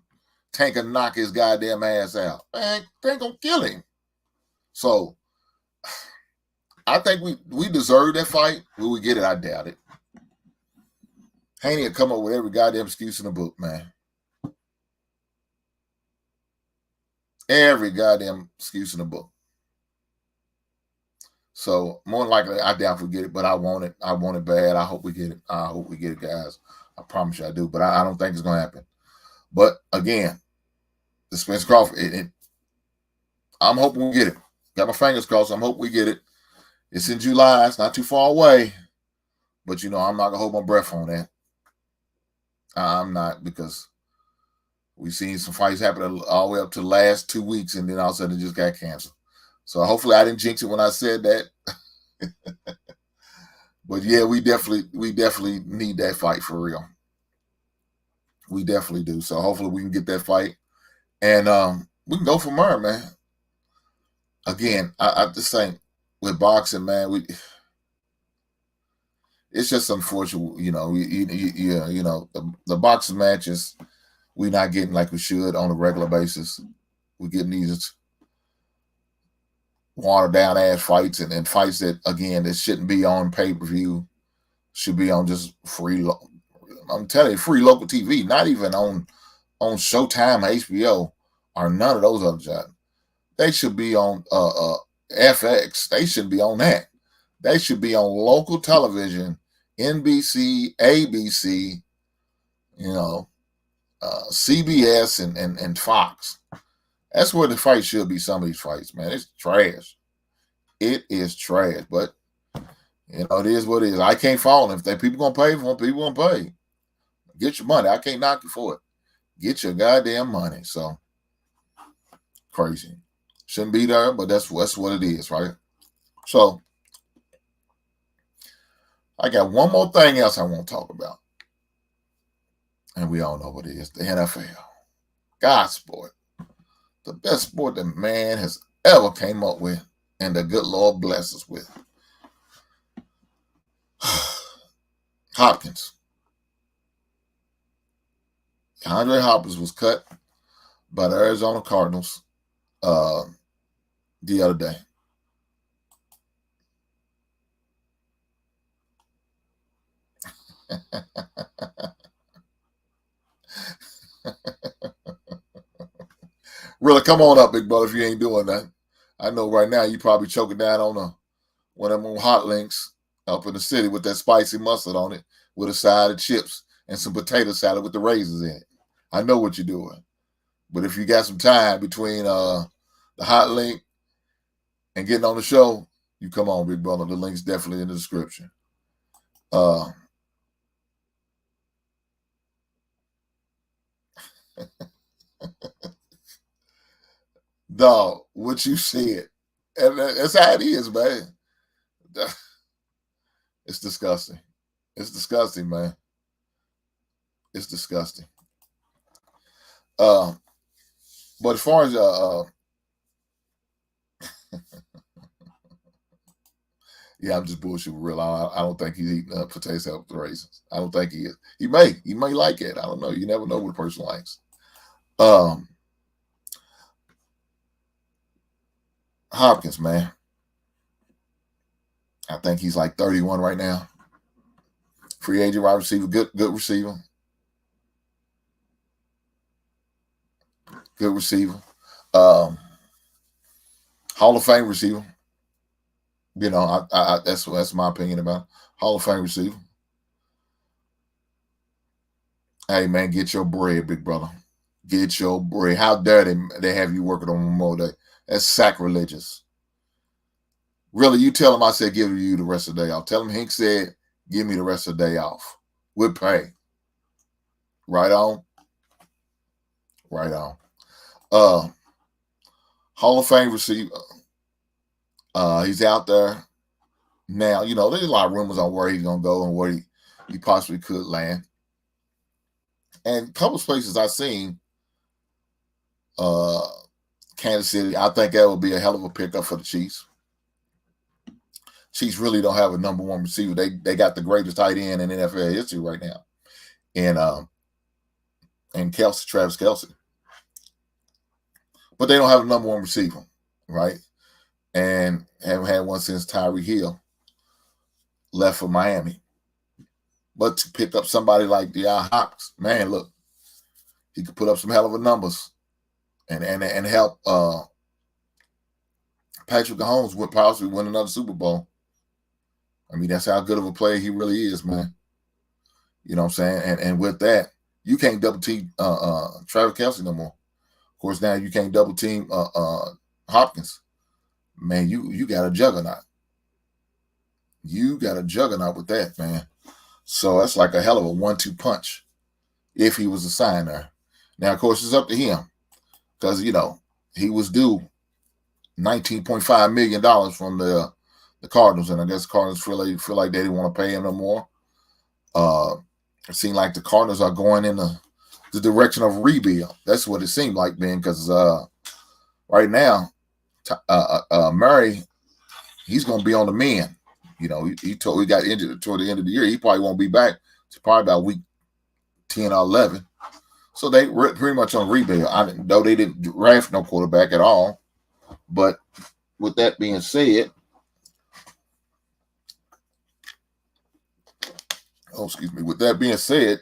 Tank can knock his goddamn ass out. Man, Tank gonna kill him. So, I think we deserve that fight. Will we get it? I doubt it. Haney will come up with every goddamn excuse in the book, man. Every goddamn excuse in the book. So, more than likely, I doubt we get it, but I want it. I want it bad. I hope we get it. I hope we get it, guys. I promise you I do, but I don't think it's going to happen. But, again, the Spence Crawford, I'm hoping we get it. Got my fingers crossed. I'm hoping we get it. It's in July. It's not too far away. But, I'm not going to hold my breath on that. I'm not, because we've seen some fights happen all the way up to the last 2 weeks, and then all of a sudden it just got canceled. So hopefully I didn't jinx it when I said that. But yeah, we definitely need that fight for real. We definitely do. So hopefully we can get that fight. And we can go from there, man. Again, I just think with boxing, man, it's just unfortunate, the boxing matches we're not getting like we should on a regular basis. We're getting these watered down ass fights and fights that, again, that shouldn't be on pay-per-view, should be on just free. I'm telling you, free local TV, not even on Showtime, HBO, or none of those other jobs. They should be on FX. They shouldn't be on that. They should be on local television, NBC, ABC, CBS and Fox. That's where the fight should be. Some of these fights, man, it's trash. It is trash, but it is what it is. I can't fault them. If people gonna pay for them, people gonna pay. Get your money. I can't knock you for it. Get your goddamn money. So crazy. Shouldn't be there, but that's what it is, right? So I got one more thing else I want to talk about. And we all know what it is. The NFL. God's sport. The best sport that man has ever came up with, and the good Lord bless us with. Hopkins. Andre Hopkins was cut by the Arizona Cardinals the other day. Really, come on up, big brother, if you ain't doing that. I know right now you probably choking down on one of them hot links up in the city with that spicy mustard on it with a side of chips and some potato salad with the raisins in it. I know what you're doing. But if you got some time between the hot link and getting on the show, you come on, big brother. The link's definitely in the description. Dog, what you said. And that's how it is, man. It's disgusting. It's disgusting, man. It's disgusting. But as far as yeah, I'm just bullshit real. I don't think he's eating potato salad with the raisins. I don't think he is. He may like it. I don't know. You never know what a person likes. Hopkins, man. I think he's like 31 right now. Free agent wide receiver, good receiver. Good receiver. Hall of Fame receiver. That's my opinion about Hall of Fame receiver. Hey, man, get your bread, big brother. Get your bread. How dare they have you working on Memorial Day? That's sacrilegious. Really, you tell him I said give you the rest of the day off. Tell him Hank said give me the rest of the day off with pay. Right on. Right on. Hall of Fame receiver. He's out there now. You know, there's a lot of rumors on where he's gonna go and where he possibly could land. And a couple of places I've seen, Kansas City, I think that would be a hell of a pickup for the Chiefs. Chiefs really don't have a number one receiver. They got the greatest tight end in NFL history right now, and Travis Kelce. But they don't have a number one receiver, right? And haven't had one since Tyreek Hill left for Miami. But to pick up somebody like DeAndre Hopkins, man, look, he could put up some hell of a numbers and help Patrick Mahomes would possibly win another Super Bowl. I mean, that's how good of a player he really is, man. You know what I'm saying? And with that, you can't double team Travis Kelce no more. Of course, now you can't double team Hopkins. Man, you got a juggernaut. You got a juggernaut with that, man. So that's like a hell of a 1-2 punch if he was assigned there. Now, of course, it's up to him because, you know, he was due $19.5 million from the Cardinals, and I guess the Cardinals feel like they didn't want to pay him no more. It seemed like the Cardinals are going in the direction of rebuild. That's what it seemed like, man, because right now, Murray, he's going to be on the mend. You know, he got injured toward the end of the year. He probably won't be back to probably about week 10 or 11. So they pretty much on rebuild. Though they didn't draft no quarterback at all. But with that being said, with that being said,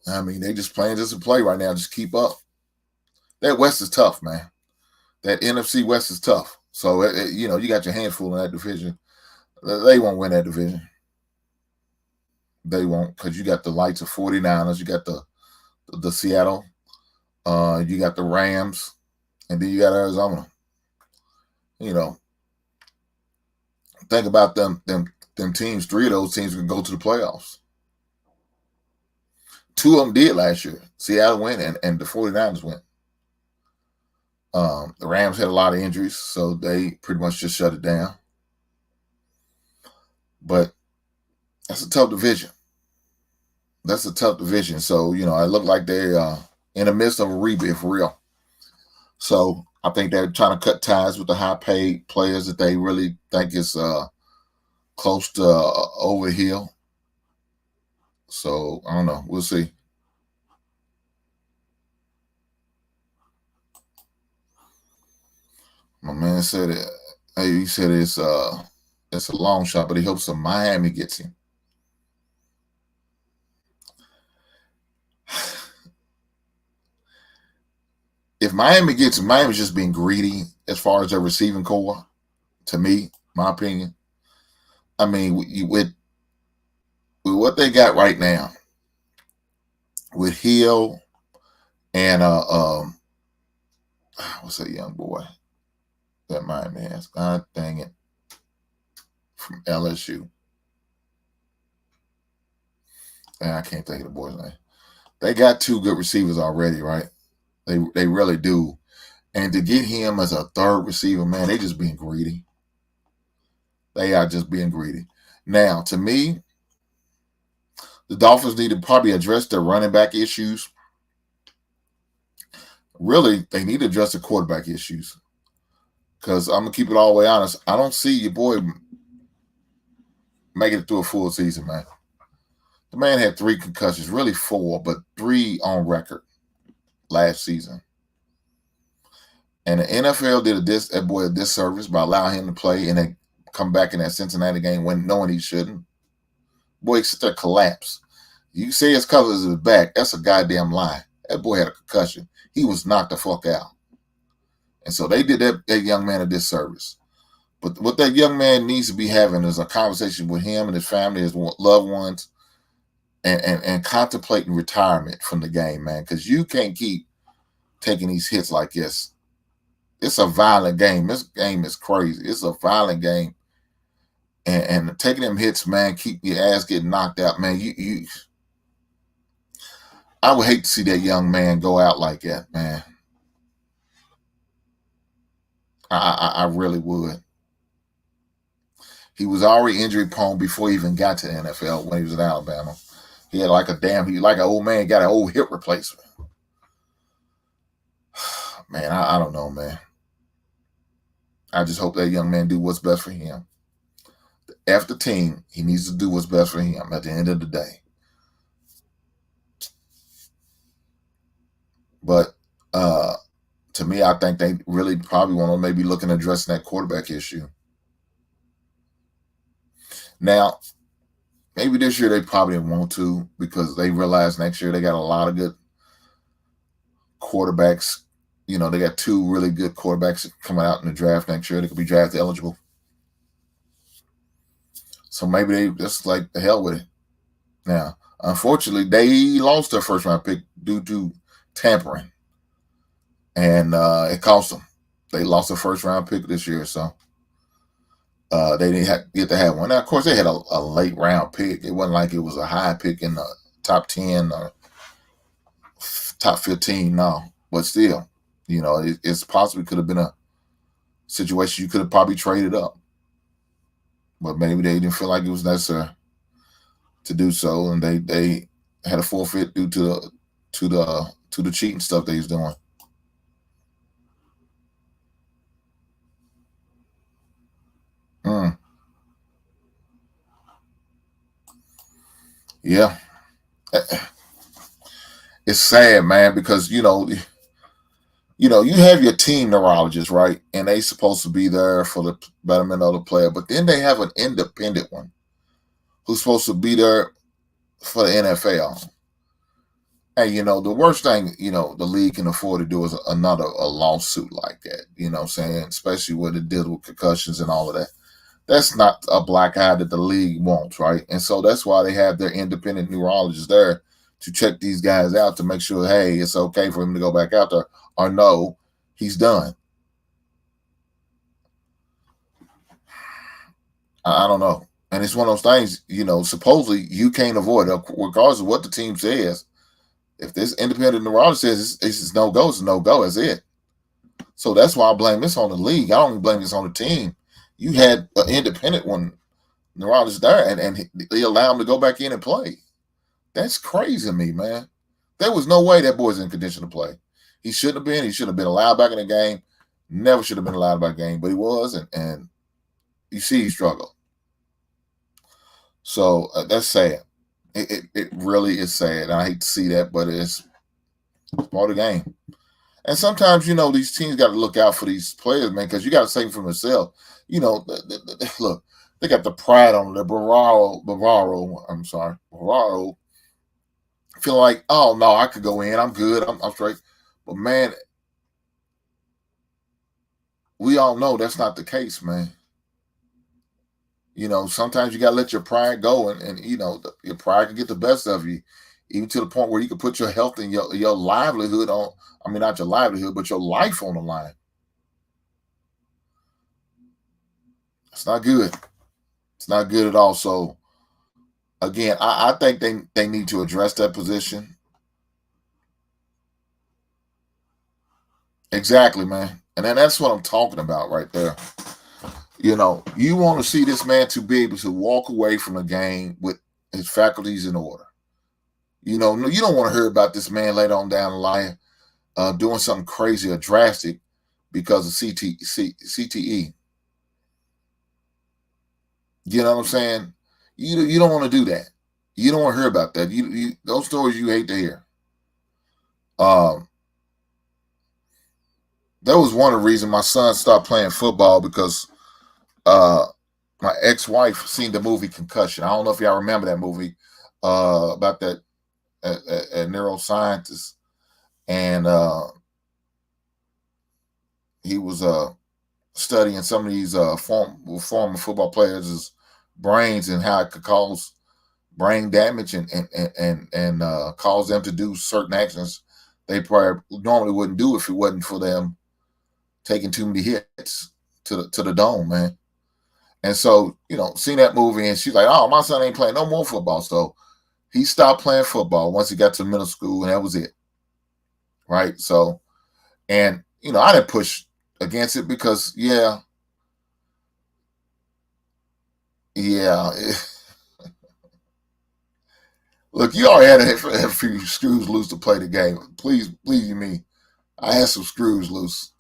I mean, they just playing just to play right now. Just keep up. That West is tough, man. That NFC West is tough. So, you know, you got your handful in that division. They won't win that division. They won't, because you got the likes of 49ers. You got the Seattle. You got the Rams. And then you got Arizona. You know, think about them teams. 3 of those teams can go to the playoffs. 2 of them did last year. Seattle went and the 49ers went. The Rams had a lot of injuries, so they pretty much just shut it down. But that's a tough division. So, you know, it looked like they're in the midst of a rebuild for real. So I think they're trying to cut ties with the high-paid players that they really think is close to over the hill. So I don't know. We'll see. My man said it. Hey, he said it's a long shot, but he hopes that Miami gets him. If Miami gets him, Miami's just being greedy as far as their receiving core. To me, my opinion. I mean, with what they got right now, with Hill and what's that young boy that Miami has? God dang it, from LSU. And I can't think of the boy's name. They got 2 good receivers already, right? They really do. And to get him as a 3rd receiver, man, they just being greedy. They are just being greedy. Now, to me, the Dolphins need to probably address their running back issues. Really, they need to address the quarterback issues. Because I'm going to keep it all the way honest. I don't see your boy making it through a full season, man. The man had 3 concussions, really 4, but 3 on record last season. And the NFL did that boy a disservice by allowing him to play and then come back in that Cincinnati game when knowing he shouldn't. Boy, he sit there collapse. You say his colors is back. That's a goddamn lie. That boy had a concussion. He was knocked the fuck out. And so they did that young man a disservice. But what that young man needs to be having is a conversation with him and his family, his loved ones, and contemplating retirement from the game, man, because you can't keep taking these hits like this. It's a violent game. This game is crazy. It's a violent game. And taking them hits, man, keep your ass getting knocked out, man. I would hate to see that young man go out like that, man. I really would. He was already injury prone before he even got to the NFL when he was in Alabama. He had like an old man, got an old hip replacement. Man, I don't know, man. I just hope that young man do what's best for him. After the team, he needs to do what's best for him at the end of the day. But to me, I think they really probably want to maybe look and addressing that quarterback issue. Now, maybe this year they probably didn't want to because they realize next year they got a lot of good quarterbacks. You know, they got 2 really good quarterbacks coming out in the draft next year. They could be draft eligible. So maybe they just like the hell with it. Now, unfortunately, they lost their first round pick due to tampering. And it cost them. They lost their first round pick this year, so they didn't get to have one. Now, of course, they had a late round pick. It wasn't like it was a high pick in the top 10 or top 15, no. But still, you know, it's possibly could have been a situation you could have probably traded up. But maybe they didn't feel like it was necessary to do so, and they had a forfeit due to the cheating stuff they was doing. Yeah. It's sad, man, because you have your team neurologist, right? And they supposed to be there for the betterment of the player, but then they have an independent one who's supposed to be there for the NFL. And the worst thing, the league can afford to do is a lawsuit like that. You know what I'm saying? Especially with it deals with concussions and all of that. That's not a black eye that the league wants, right? And so that's why they have their independent neurologists there to check these guys out to make sure, hey, it's okay for him to go back out there, or no, he's done. I don't know. And it's one of those things, supposedly you can't avoid it, regardless of what the team says. If this independent neurologist says it's no-go, it's a no-go, that's it. So that's why I blame this on the league. I don't blame this on the team. You had an independent one, neurologist there, and they allow him to go back in and play. That's crazy to me, man. There was no way that boy's in condition to play. He shouldn't have been. He should have been allowed back in the game. Never should have been allowed back in the game, but he was, and you see he struggled. So that's sad. It really is sad. I hate to see that, but it's part of the game. And sometimes, these teams got to look out for these players, man, because you got to say for themselves. Look, they got the pride on the Bavaro, feeling like, oh, no, I could go in. I'm good. I'm straight. But, man, we all know that's not the case, man. Sometimes you got to let your pride go, and your pride can get the best of you, even to the point where you can put your health and your livelihood on, not your livelihood, but your life on the line. It's not good. It's not good at all. So, again, I think they need to address that position. Exactly, man. And then that's what I'm talking about right there. You want to see this man to be able to walk away from a game with his faculties in order. You don't want to hear about this man later on down the line doing something crazy or drastic because of CTE. You know what I'm saying? You don't want to do that. You don't want to hear about that. Those stories you hate to hear. That was one of the reasons my son stopped playing football, because my ex-wife seen the movie Concussion. I don't know if y'all remember that movie about that a neuroscientist, and he was studying some of these former football players' brains and how it could cause brain damage and cause them to do certain actions they probably normally wouldn't do if it wasn't for them taking too many hits to the dome, man. And so, seen that movie, and she's like, "Oh, my son ain't playing no more football." So he stopped playing football once he got to middle school, and that was it, right? So, and I didn't push against it because, yeah. Look, you already had a few screws loose to play the game. Please, me. I had some screws loose.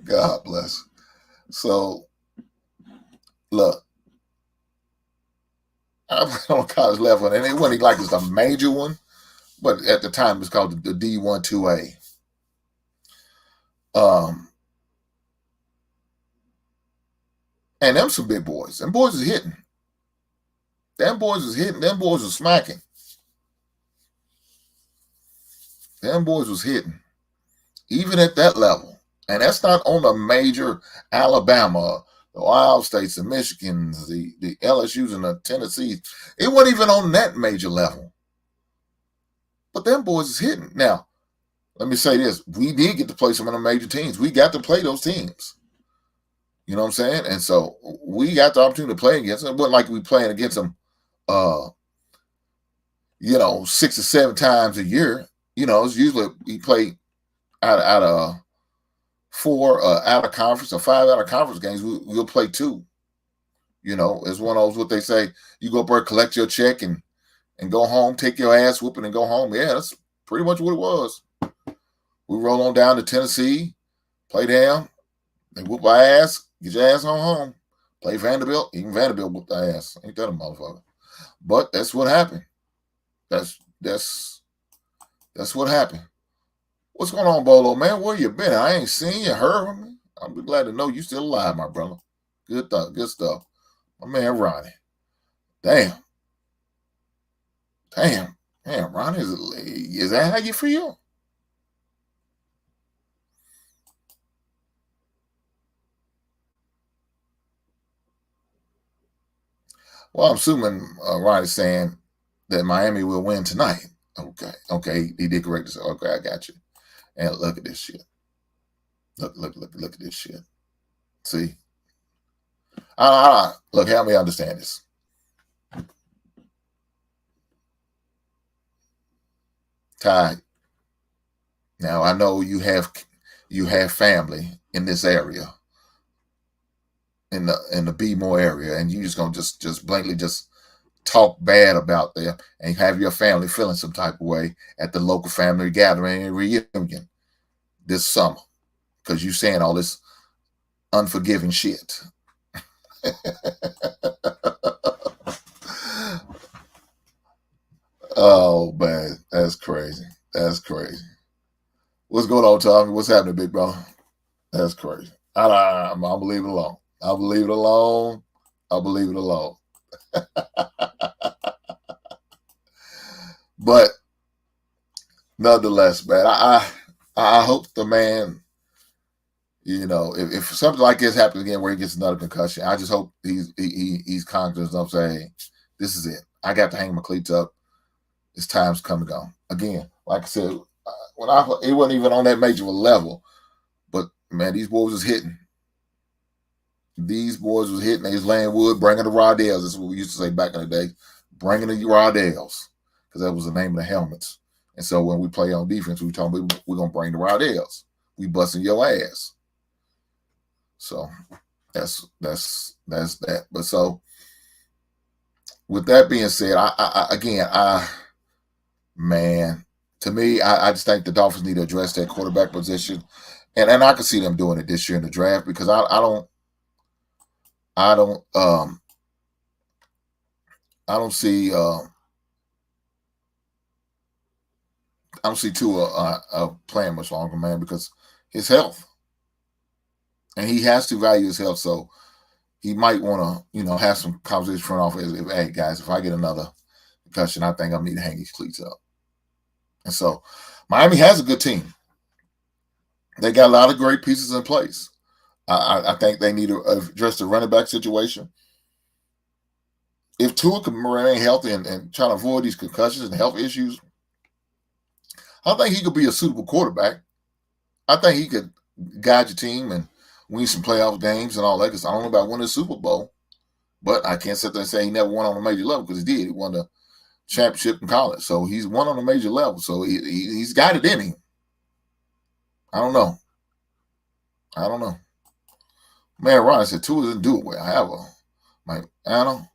God bless. So, look, I played on college level, and it wasn't like it's a major one, but at the time it was called the D1 2A. And them some big boys. Them boys is hitting. Them boys is hitting. Them boys was smacking. Them boys was hitting. Even at that level. And that's not on a major Alabama, the Ohio States, the Michigans, the LSUs, and the Tennessees. It wasn't even on that major level. But them boys is hitting. Now, let me say this. We did get to play some of the major teams. We got to play those teams. You know what I'm saying? And so we got the opportunity to play against them. It wasn't like we playing against them, 6 or 7 times a year. It's usually we play out of 4 out of conference or 5 out of conference games. We'll play 2. It's one of those, what they say, you go up there, collect your check and go home, take your ass whooping and go home. Yeah, that's pretty much what it was. We roll on down to Tennessee, play them, they whoop our ass, get your ass on home. Play Vanderbilt, even Vanderbilt whooped our ass. Ain't that a motherfucker? But that's what happened. That's what happened. What's going on, Bolo, man? Where you been? I ain't seen you, heard me. I'm glad to know you still alive, my brother. Good stuff. My man, Ronnie. Damn, Ronnie, is that how you feel? Well, I'm assuming Ronnie's saying that Miami will win tonight. Okay, he did correct us. Okay, I got you. And look at this shit. Look at this shit. See? Look, help me understand this. Ty, now I know you have family in this area, in the B-more area, and you just gonna just blatantly just talk bad about them and have your family feeling some type of way at the local family gathering and reunion this summer because you saying all this unforgiving shit. Oh man, that's crazy. What's going on, Tommy? What's happening, big brother? That's crazy. I'll leave it alone. I'll leave it alone. But nonetheless, man, I hope the man, if something like this happens again where he gets another concussion, I just hope he's confident enough to say, hey, this is it. I got to hang my cleats up. It's time's come and gone. Again, like I said, it wasn't even on that major level, but man, these boys was hitting. They was laying wood, bringing the Rodells. That's what we used to say back in the day, bringing the Rodells, because that was the name of the helmets. And so when we play on defense, we told them we're going to bring the Rodells. We busting your ass. So that's that. But so with that being said, to me, I just think the Dolphins need to address that quarterback position. And I can see them doing it this year in the draft because I don't see Tua playing much longer, man, because his health, and he has to value his health. So he might want to, have some conversation front office. Hey guys, if I get another concussion, I think I need to hang these cleats up. And so Miami has a good team. They got a lot of great pieces in place. I think they need to address the running back situation. if Tua can remain healthy and try to avoid these concussions and health issues, I think he could be a suitable quarterback. I think he could guide your team and win some playoff games and all that. Because I don't know about winning the Super Bowl, but I can't sit there and say he never won on a major level because he did. He won the championship in college, so he's won on a major level. So he's got it in him. I don't know. Man, Ron said Tua doesn't do it well. However, Mike Anna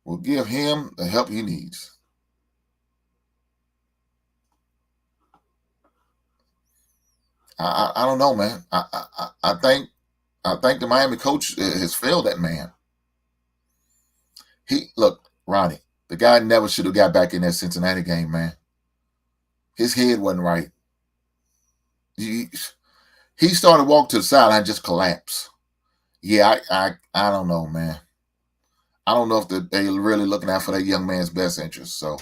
will give him the help he needs. I don't know, man. I think the Miami coach has failed that man. Look, Ronnie, the guy never should have got back in that Cincinnati game, man. His head wasn't right. He started walking to the side and just collapsed. Yeah, I don't know, man. I don't know if they're really looking out for that young man's best interest. So,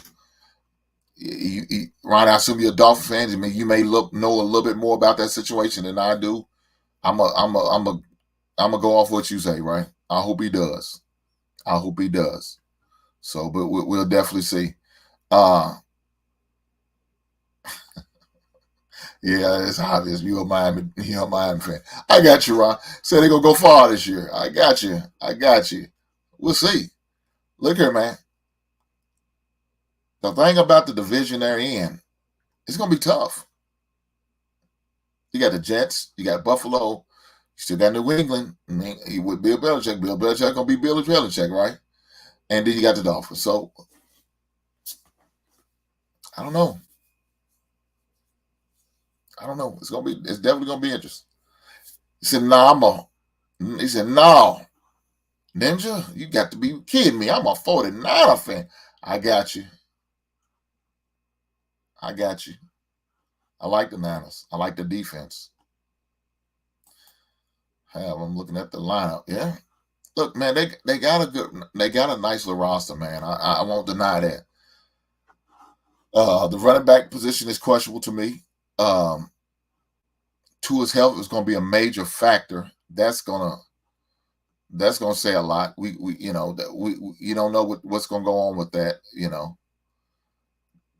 Ronnie, I assume you're a Dolphin fan. You may know a little bit more about that situation than I do. I'm gonna go off what you say, right? I hope he does. So, but we'll definitely see. Yeah, it's obvious. You're a Miami fan. I got you, Ron. Said they're gonna go far this year. I got you. We'll see. Look here, man. The thing about the division they're in, it's gonna be tough. You got the Jets, you got Buffalo, you still got New England. With Bill Belichick. Bill Belichick gonna be Bill Belichick, right? And then you got the Dolphins. So I don't know. It's definitely gonna be interesting. He said, "No, Ninja, you got to be kidding me. I'm a 49er fan. I got you. I like the Niners. I like the defense. I'm looking at the lineup. Yeah. Look, man, they got a nice little roster, man. I won't deny that. The running back position is questionable to me. Tua's health is going to be a major factor. That's gonna say a lot. We you don't know what's going to go on with that.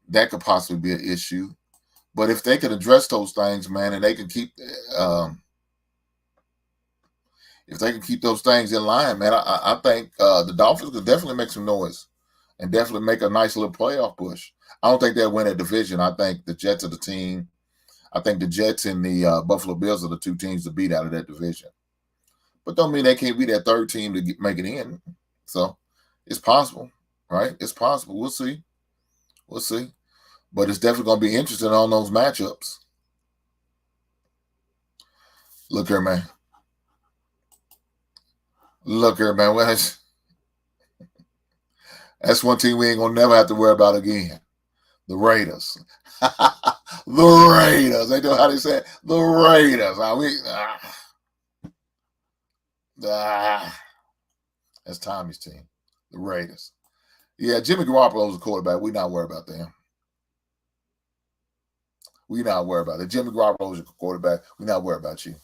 That could possibly be an issue. But if they can address those things, man, and they can keep those things in line, man, I think the Dolphins could definitely make some noise and definitely make a nice little playoff push. I don't think they'll win a division. I think the Jets are the team. I think the Jets and the Buffalo Bills are the two teams to beat out of that division. But don't mean they can't be that third team to make it in. So it's possible, right? It's possible. We'll see. But it's definitely going to be interesting on those matchups. Look here, man. That's one team we ain't going to never have to worry about again. The Raiders. The Raiders. They know how they say it. The Raiders. That's Tommy's team. The Raiders. Yeah, Jimmy Garoppolo's a quarterback. We're not worried about them. We're not worried about it. Jimmy Garoppolo's a quarterback. We're not worried about you.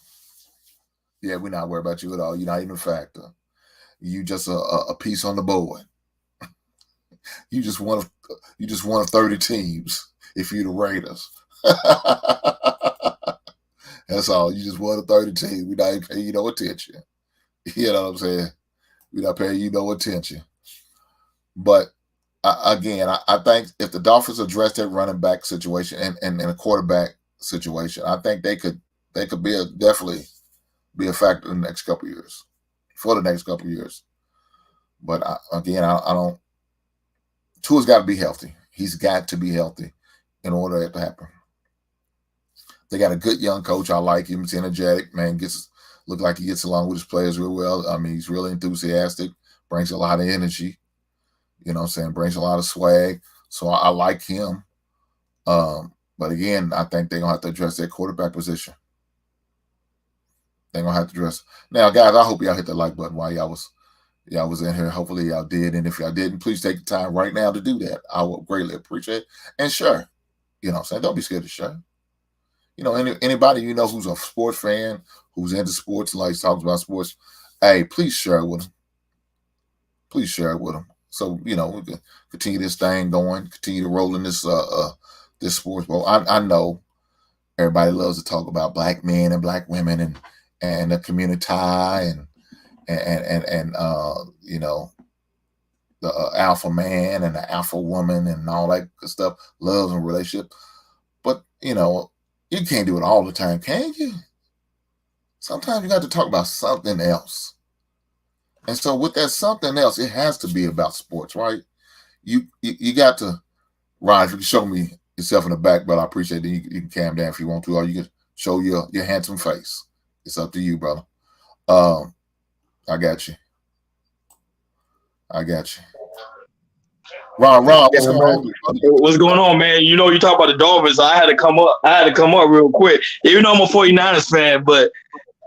Yeah, we're not worried about you at all. You're not even a factor. You just a piece on the board. You just one of 30 teams if you're the Raiders. That's all. You just one of 30 teams. We're not even paying you no attention. You know what I'm saying? We're not paying you no attention. But again, I think if the Dolphins address that running back situation and a quarterback situation, I think they could definitely be a factor in the next couple of years. For the next couple of years. But I don't. Tua's got to be healthy. He's got to be healthy in order for that to happen. They got a good young coach. I like him. He's energetic, man. Look like he gets along with his players real well. I mean, he's really enthusiastic, brings a lot of energy. You know what I'm saying? Brings a lot of swag. So I like him. But again, I think they're going to have to address their quarterback position. They're going to have to address. Now, guys, I hope y'all hit the like button while y'all was in here. Hopefully y'all did. And if y'all didn't, please take the time right now to do that. I would greatly appreciate it. And share. You know what I'm saying? Don't be scared to share. You know, anybody you know who's a sports fan, who's into sports, talks about sports, hey, please share it with them. Please share it with them. So we can continue this thing going, continue to roll in this this sports ball. I know everybody loves to talk about black men and black women and the community and the alpha man and the alpha woman and all that good stuff, loves and relationship. But you can't do it all the time, can you? Sometimes you got to talk about something else. And so with that something else, it has to be about sports, right? You got to, Ryan, if you can show me yourself in the back, but I appreciate that you can calm down if you want to, or you can show your handsome face. It's up to you, brother. I got you. Ron, what's going on? What's going on, man? You talk about the Dolphins. I had to come up real quick. Even though I'm a 49ers fan, but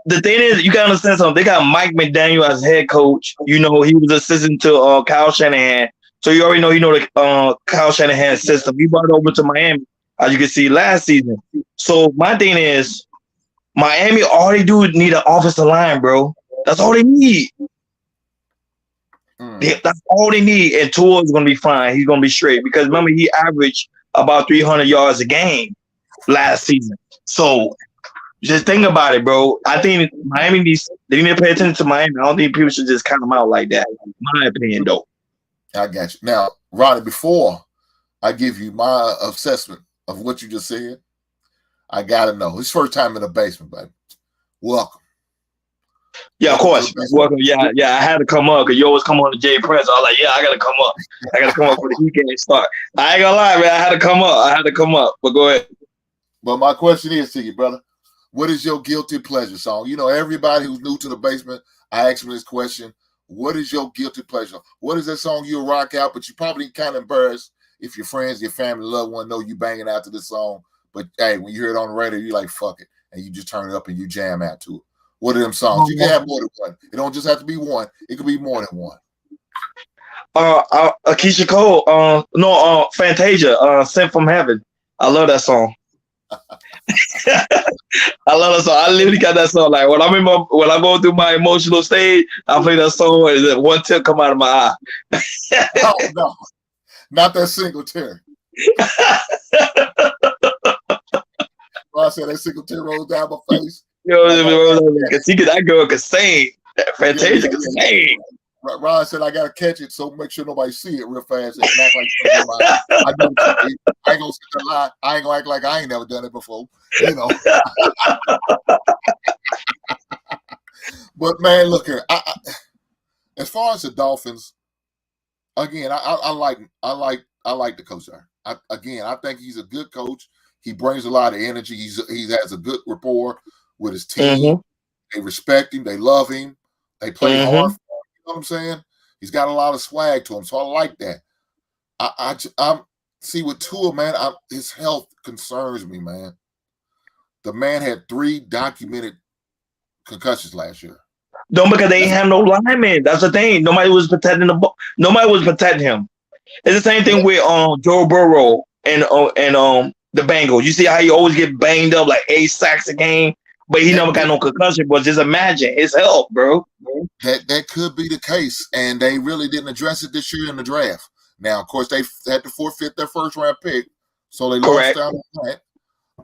the thing is, you gotta understand something. They got Mike McDaniel as head coach. He was assistant to Kyle Shanahan. So you already know the Kyle Shanahan system. He brought it over to Miami, as you can see last season. So my thing is, Miami, all they do is need an offensive line, bro. That's all they need. That's all they need. And Tua is going to be fine. He's going to be straight. Because remember, he averaged about 300 yards a game last season. So just think about it, bro. I think Miami need to pay attention to Miami. I don't think people should just count them out like that. In my opinion, though. I got you. Now, Ronnie, before I give you my assessment of what you just said, I got to know. It's first time in the basement, baby. Welcome. Yeah, of course. Welcome. Yeah. I had to come up because you always come on to Jay Prince. I was like, yeah, I got to come up. I got to come up for the weekend start. I ain't going to lie, man. I had to come up. But go ahead. But my question is to you, brother. What is your guilty pleasure song? Everybody who's new to the basement, I ask them this question. What is your guilty pleasure? What is that song you'll rock out, but you probably kind of embarrassed if your friends, your family, loved one know you banging out to this song. But, hey, when you hear it on the radio, you're like, fuck it. And you just turn it up and you jam out to it. What are them songs? You can have more than one. It don't just have to be one. It could be more than one. Keisha Cole. Fantasia. Sent from Heaven. I love that song. I love that song. I literally got that song. Like when I'm going through my emotional stage, I play that song and one tear come out of my eye. No, not that single tear. I said that single tear rolls down my face. That girl can sing. Fantasia can sing. Ron said I gotta catch it, so make sure nobody see it real fast and act like I ain't gonna sit there lie. I ain't gonna act like I ain't never done it before, But man, look here. As far as the Dolphins, again, I like the coach there. I think he's a good coach. He brings a lot of energy. He has a good rapport with his team. Mm-hmm. They respect him. They love him. They play hard for him. You know what I'm saying? He's got a lot of swag to him, so I like that. I see with Tua, man, his health concerns me, man. The man had 3 documented concussions last year. No, because they ain't have no linemen. That's the thing. Nobody was protecting Nobody was protecting him. It's the same thing with Joe Burrow and the Bengals. You see how he always get banged up like 8 sacks a game, but he never got no concussion. But just imagine his health, bro. That could be the case, and they really didn't address it this year in the draft. Now, of course, they had to forfeit their first-round pick, so they lost out on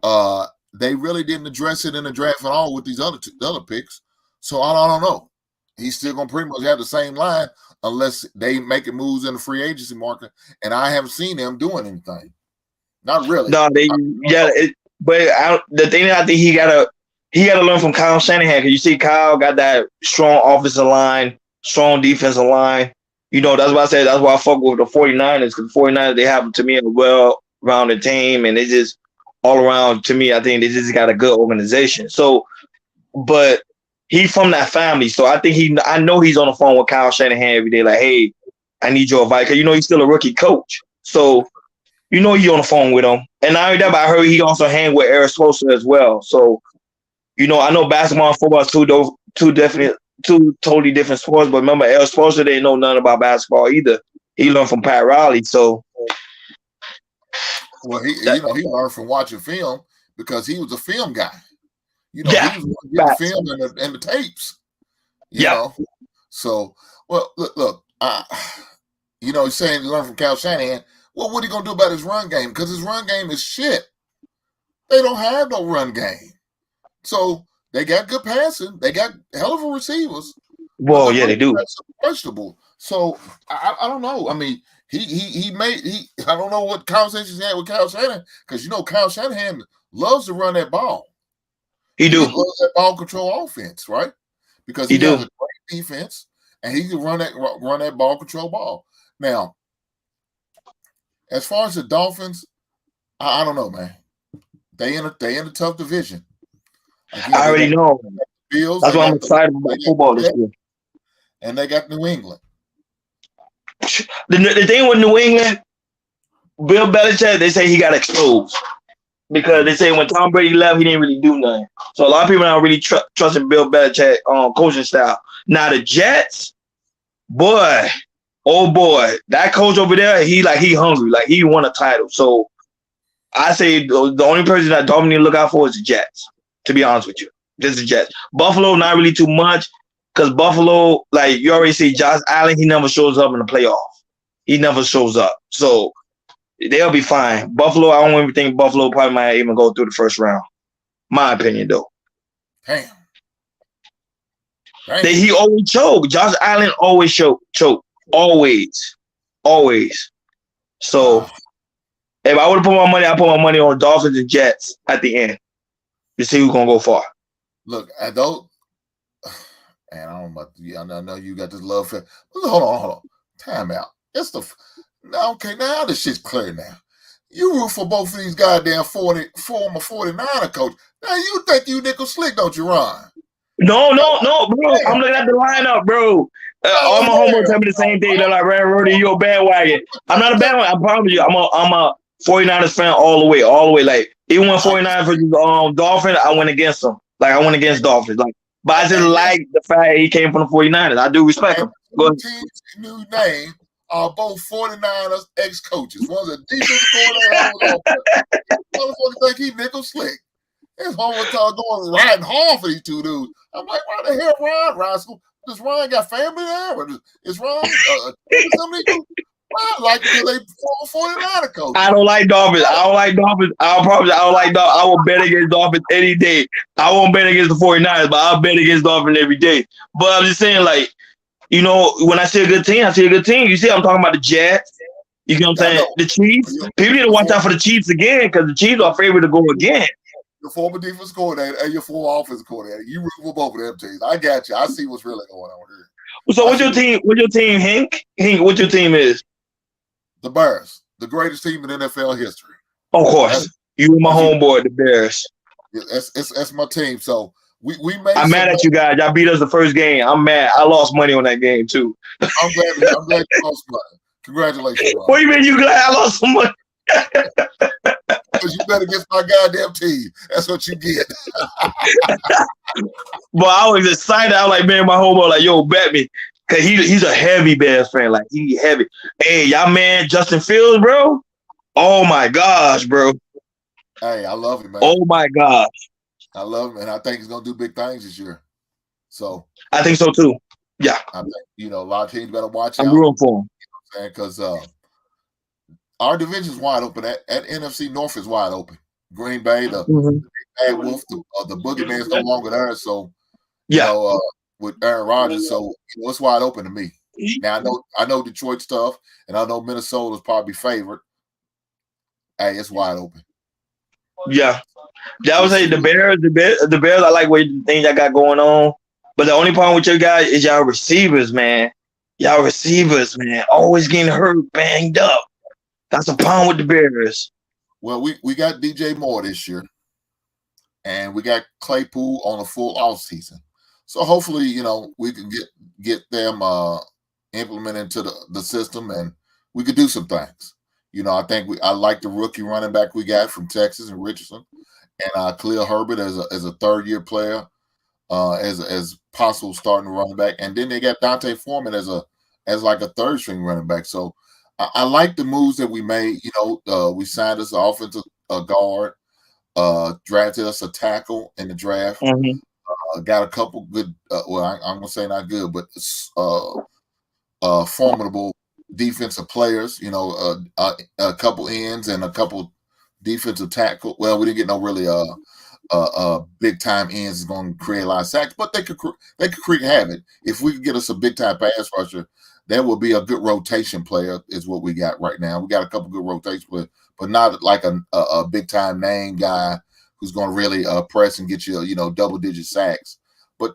that. They really didn't address it in the draft at all with these other picks. So I don't know. He's still gonna pretty much have the same line unless they making moves in the free agency market, and I haven't seen them doing anything. Not really. No, the thing I think he gotta learn from Kyle Shanahan, because you see Kyle got that strong offensive line, strong defensive line. That's why I said that's why I fuck with the 49ers, because the 49ers, they have, to me, a well-rounded team, and they just all around, to me, I think they just got a good organization. So, but he from that family, so I know he's on the phone with Kyle Shanahan every day, like, hey, I need your advice, because he's still a rookie coach. So, he's on the phone with him. And not only that, but I heard he also hang with Eric Spoelstra as well. So, I know basketball and football is two totally different sports, but remember, Eric Spoelstra didn't know nothing about basketball either. He learned from Pat Riley, so. Well, he learned from watching film because he was a film guy. He was getting the film and the tapes. You know. So, well, look. he's saying he learned from Kyle Shanahan. Well, what are you going to do about his run game? Because his run game is shit. They don't have no run game. So they got good passing. They got hell of a receivers. Well, yeah, they do. Questionable. So I don't know. I mean, I don't know what conversations he had with Kyle Shanahan, because Kyle Shanahan loves to run that ball. He loves that ball control offense, right? Because he has a great defense and he can run that ball control ball. Now, as far as the Dolphins, I don't know, man. They in a tough division. Again, I already know. Bills, that's why I'm excited about football this year. And they got New England. The thing with New England, Bill Belichick, they say he got exposed because they say when Tom Brady left, he didn't really do nothing. So a lot of people don't really trusting Bill Belichick coaching style. Now the Jets, boy, oh boy, that coach over there, he hungry, like he won a title. So I say the only person that Dolphins need to look out for is the Jets. To be honest with you, this is the Jets. Buffalo, not really too much. Because Buffalo, like you already see, Josh Allen, he never shows up in the playoff. He never shows up. So they'll be fine. Buffalo, I don't even think Buffalo probably might even go through the first round. My opinion, though. Damn. He always choke. Josh Allen always choke. Always. So if I would have put my money, I put my money on Dolphins and Jets at the end to see who's going to go far. Look, I don't. Man, I don't know about you. I know you got this love for. Hold on. Time out. Okay, now this shit's clear now. You root for both of these goddamn former 49er coach. Now you think you nickel slick, don't you, Ron? No, bro. I'm looking at the lineup, bro. All my homework tell me the same thing. They're like, Rudy, you a bandwagon. I'm not a bandwagon. I promise you. I'm a 49ers fan all the way. Like even when 49ers versus Dolphins, I went against them. Like I went against Dolphins. Like. But I just like the fact he came from the 49ers. I do respect him. Go ahead. Team's new name are both 49ers ex-coaches. One's a defensive coordinator. Motherfucker think he nickel slick. His homework going riding hard for these two dudes. I'm like, why the hell Ron Rascal? Does Ron got family there? Or is Ron somebody? I like it because they 49er coach. I don't like Dolphins. I don't like Dolphins. I don't like Dolphins. I will bet against Dolphins any day. I won't bet against the 49ers, but I'll bet against Dolphins every day. But I'm just saying, like, when I see a good team, I see a good team. You see, I'm talking about the Jets. You know what I'm saying? The Chiefs. People need to watch out for the Chiefs again because the Chiefs are favored to go again. Your former defense coordinator and your former offensive coordinator. You root for both of them teams. I got you. I see what's really going on here. So what's your team, Hank? What your team is? The Bears, the greatest team in NFL history. Of course. You and my homeboy, the Bears. That's my team. So we made. I'm mad at you guys. Y'all beat us the first game. I'm mad. I lost money on that game too. I'm glad you lost money. Congratulations, Ron. What do you mean you glad I lost some money? Because you bet against my goddamn team. That's what you get. But I was excited. I was like, man, my homeboy like, yo, bet me. Cause he's a heavy Bears fan, like he heavy. Hey, y'all man, Justin Fields, bro. Oh my gosh, bro. Hey, I love him, man. Oh my gosh, I love him, and I think he's gonna do big things this year. So I think so too. Yeah, I think a lot of teams better watch I'm out. rooting for him. Because our division's wide open. That NFC North is wide open. Green Bay, the Bad Wolf, the Boogeyman's no longer there. So with Aaron Rodgers, so it's wide open to me. Now I know Detroit stuff, and I know Minnesota's probably favored. Hey, it's wide open. Yeah, I would say the Bears. I like what things I got going on, but the only problem with you guys is y'all receivers, man. Always getting hurt, banged up. That's a problem with the Bears. Well, we got DJ Moore this year, and we got Claypool on a full off season. So hopefully, we can get them implemented into the system, and we could do some things. I like the rookie running back we got from Texas and Richardson, and Khalil Herbert as a third-year player, as possible starting running back, and then they got Dante Foreman as like a third-string running back. So I like the moves that we made. We signed us an offensive guard, drafted us a tackle in the draft. Mm-hmm. Got a couple good. I'm gonna say not good, but formidable defensive players. You know, a couple ends and a couple defensive tackle. Well, we didn't get no really big time ends is going to create a lot of sacks, but they could create havoc. If we could get us a big time pass rusher, that would be a good rotation player. Is what we got right now. We got a couple good rotation players, but not like a big time name guy who's going to really press and get you double digit sacks. But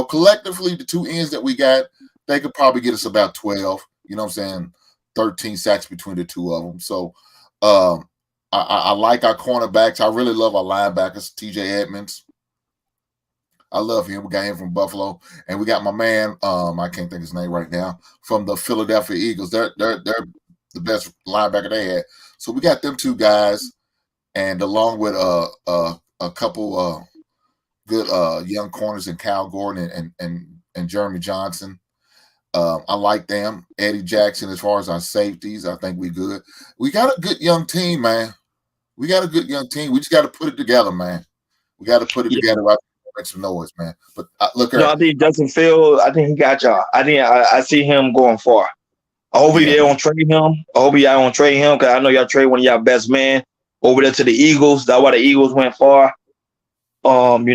collectively, the two ends that we got, they could probably get us about 12. You know what I'm saying? 13 sacks between the two of them. So I like our cornerbacks. I really love our linebackers, TJ Edmonds. I love him. We got him from Buffalo, and we got my man. I can't think of his name right now, from the Philadelphia Eagles. They're the best linebacker they had. So we got them two guys, and along with a couple good young corners in Kyle Gordon and Jeremy Johnson. I like them. Eddie Jackson, as far as our safeties, I think we good. We got a good young team, man. We got a good young team. We just got to put it together, man. We got to put it together. Right, make some noise, man. But look at. I think Justin Fields. I think he got y'all. I think I see him going far. I hope they don't trade him. I hope y'all don't trade him, because I know y'all trade one of y'all best men over there to the Eagles. That's why the Eagles went far. But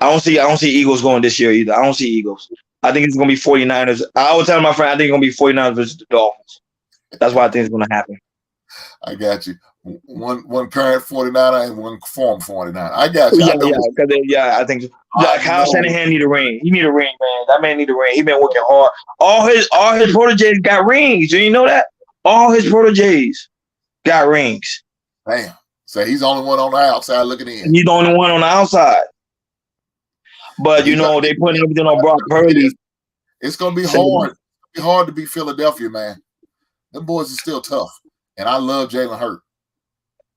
I don't see Eagles going this year either. I don't see Eagles. I think it's going to be 49ers. I was telling my friend, I think it's going to be 49ers versus the Dolphins. That's why I think it's going to happen. I got you. One current 49er and one former 49er. I got you. I think so. Kyle Shanahan need a ring. He need a ring, man. That man need a ring. He been working hard. All his proteges got rings. Do you know that? All his proteges got rings. Damn. So he's the only one on the outside looking in. He's the only one on the outside. But they putting everything on Brock Purdy. It's gonna be hard. It's be hard to beat Philadelphia, man. Them boys are still tough, and I love Jalen Hurts.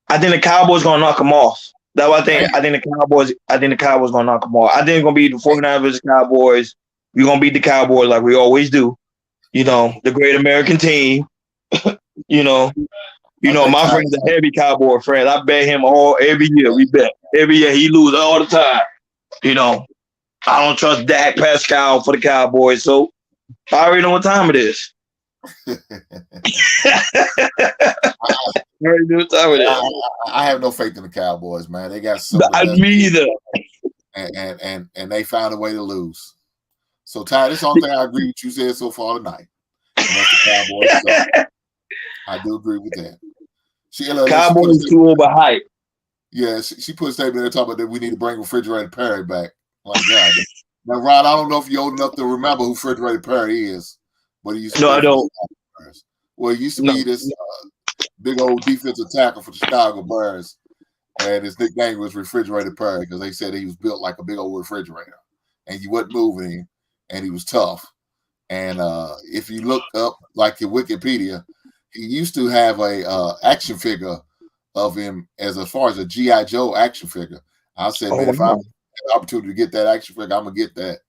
I think the Cowboys gonna knock him off. That's what I think. I think the Cowboys gonna knock him off. I think it's gonna be the 49ers versus Cowboys. We're gonna beat the Cowboys like we always do. The great American team. My friend's a heavy Cowboy friend. I bet him every year. We bet every year he loses all the time. I don't trust Dak Prescott for the Cowboys, so I already know what time it is. I have no faith in the Cowboys, man. They got so me either. And they found a way to lose. So Ty, this is the only thing I agree with you said so far tonight. And that's the Cowboys. So I do agree with that. Cowboys too overhyped. Yeah, she put a statement there talking about that we need to bring Refrigerator Perry back. Like God. Now, Ron, I don't know if you're old enough to remember who Refrigerator Perry is, but he used to. No, I don't. Well, he used to be this big old defensive tackle for the Chicago Bears, and his nickname was Refrigerator Perry because they said he was built like a big old refrigerator, and you wasn't moving him, and he was tough. And if you look up like your Wikipedia, he used to have a action figure of him as far as a G.I. Joe action figure. I said, man, if I have the opportunity to get that action figure, I'm gonna get that.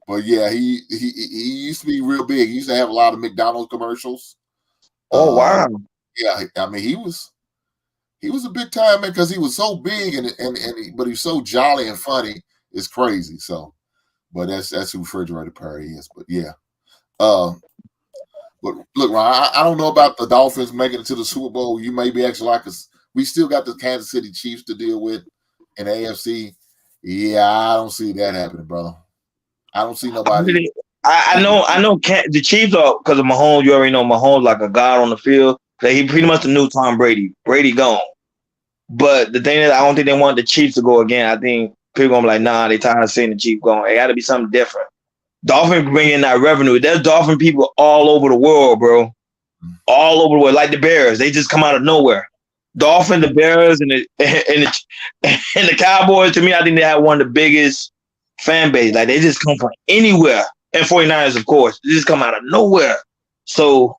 But yeah, he used to be real big. He used to have a lot of McDonald's commercials. Oh wow! Yeah, I mean he was a big time man because he was so big but he was so jolly and funny. It's crazy. So, but that's who Refrigerator Perry is. But yeah, but look, Ron, I don't know about the Dolphins making it to the Super Bowl. You may be actually like us. We still got the Kansas City Chiefs to deal with in the AFC. Yeah, I don't see that happening, brother. I don't see nobody. I know. The Chiefs are because of Mahomes. You already know Mahomes like a god on the field. He pretty much the new Tom Brady. Brady gone. But the thing is, I don't think they want the Chiefs to go again. I think people gonna be like, nah, they tired of seeing the Chiefs going. It got to be something different. Dolphins bring in that revenue. There's Dolphin people all over the world, bro. All over the world, like the Bears. They just come out of nowhere. Dolphins, the Bears, and the Cowboys. To me, I think they have one of the biggest fan base. Like they just come from anywhere. And 49ers, of course, they just come out of nowhere. So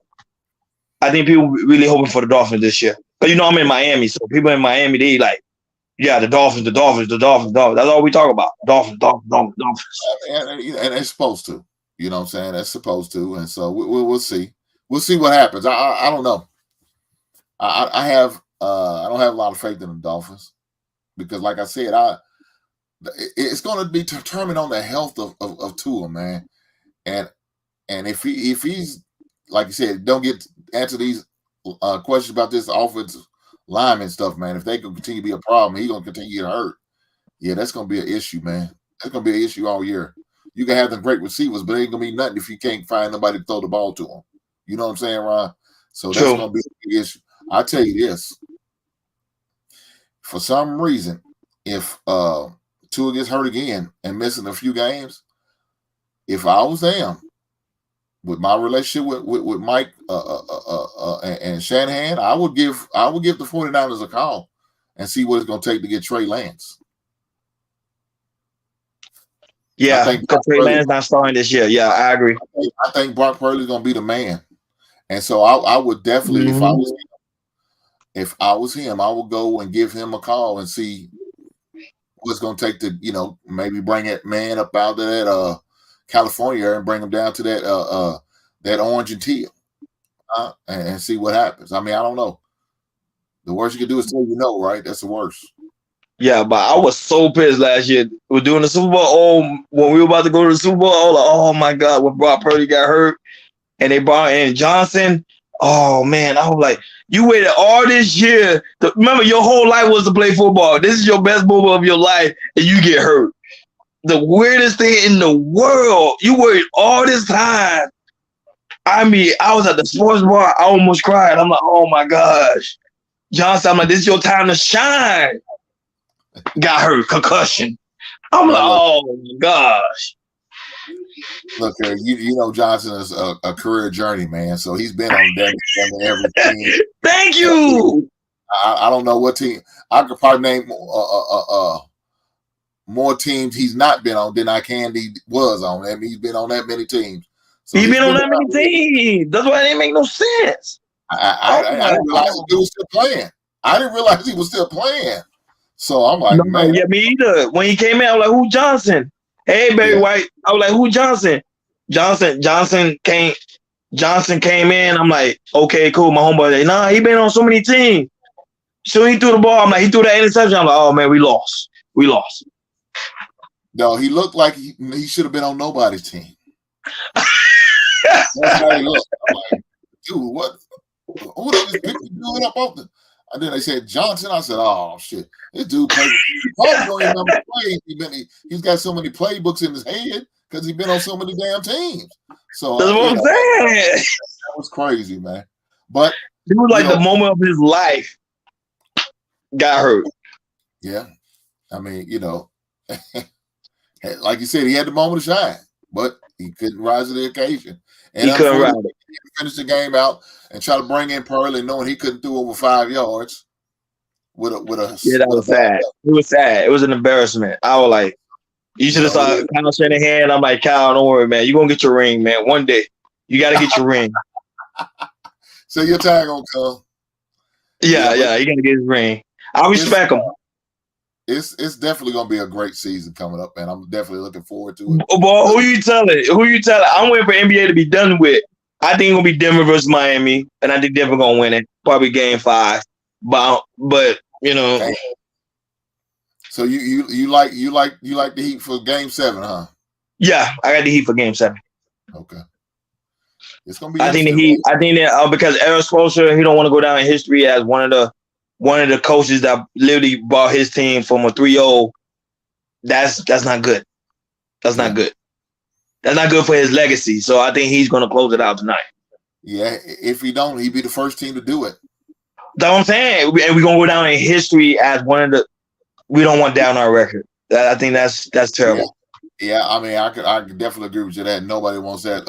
I think people really hoping for the Dolphins this year. But I'm in Miami, so people in Miami, they like, yeah, the Dolphins. That's all we talk about. Dolphins. And it's supposed to. You know what I'm saying? That's supposed to. And so we'll see. We'll see what happens. I don't know. I don't have a lot of faith in the Dolphins because, like I said, it's going to be determined on the health of Tua, man. And if he's like you said, don't get answer these questions about this offensive lineman stuff, man. If they can continue to be a problem, he's gonna continue to get hurt. Yeah, that's gonna be an issue, man. That's gonna be an issue all year. You can have them great receivers, but it ain't gonna be nothing if you can't find nobody to throw the ball to them. You know what I'm saying, Ron? So that's True. gonna be a big issue. I'll tell you this. For some reason, if Tua gets hurt again and missing a few games, if I was them, with my relationship with Mike and Shanahan, I would give the 49ers a call and see what it's going to take to get Trey Lance. Yeah, because Trey Lance not starting this year. Yeah, I agree. I think Brock Purdy's going to be the man, and so I would definitely, if I was him, I would go and give him a call and see what's going to take to maybe bring that man up out of that California and bring him down to that orange and teal and see what happens. I mean, I don't know. The worst you can do is say right? That's the worst. Yeah, but I was so pissed last year. We're doing the Super Bowl. Oh, when we were about to go to the Super Bowl, I was like, oh my God, when Brock Purdy got hurt and they brought in Johnson. Oh man, I was like, you waited all this year. Remember, your whole life was to play football. This is your best moment of your life, and you get hurt. The weirdest thing in the world. You waited all this time. I mean, I was at the sports bar. I almost cried. I'm like, oh my gosh. Johnson, I'm like, this is your time to shine. Got hurt, concussion. I'm like, oh my gosh. Look, Johnson is a career journey, man. So he's been on every team. Thank you. I don't know what team. I could probably name more teams he's not been on than I can he was on. I mean, he's been on that many teams. So he's been on that many teams. That's why it didn't make no sense. I didn't realize he was still playing. I didn't realize he was still playing. So I'm like, man. Yeah, me either. When he came in, I was like, who Johnson? Hey, Barry White. I was like, who Johnson? Johnson came in. I'm like, okay, cool. My homeboy like, nah, he been on so many teams. So he threw the ball. I'm like, he threw that interception. I'm like, oh man, we lost. No, he looked like he should have been on nobody's team. That's how he looked. I'm like, dude, what? Who did this pick doing up off the? And then they said Johnson. I said, oh shit, this dude played. He's got so many playbooks in his head because he's been on so many damn teams. So that's what I'm saying. That was crazy, man. But it was like the moment of his life. Got hurt. Yeah, I mean, like you said, he had the moment to shine, but he couldn't rise to the occasion. And he couldn't rise it. He finished the game out and try to bring in Purley, knowing he couldn't throw over 5 yards. With a yeah, that was sad. It was sad. It was an embarrassment. I was like, you should have saw Kyle Shanahan. I'm like, Kyle, don't worry, man. You're gonna get your ring, man. One day, you got to get your ring. So your time gonna come. Yeah, you gotta get his ring. I respect him. It's definitely gonna be a great season coming up, man. I'm definitely looking forward to it. Boy, who you telling? I'm waiting for NBA to be done with. I think it's gonna be Denver versus Miami, and I think Denver gonna win it. Probably game 5. But So you like the Heat for game 7, huh? Yeah, I got the Heat for game 7. Okay. It's gonna be. I think that because Eric Spoelstra, he don't want to go down in history as one of the coaches that literally brought his team from a 3-0. That's not good. That's not good. That's not good for his legacy. So I think he's going to close it out tonight. Yeah, if he don't, he'd be the first team to do it. That's what I'm saying. And we're going to go down in history as one of the – we don't want down our record. I think that's terrible. Yeah, I mean, I could definitely agree with you that nobody wants that.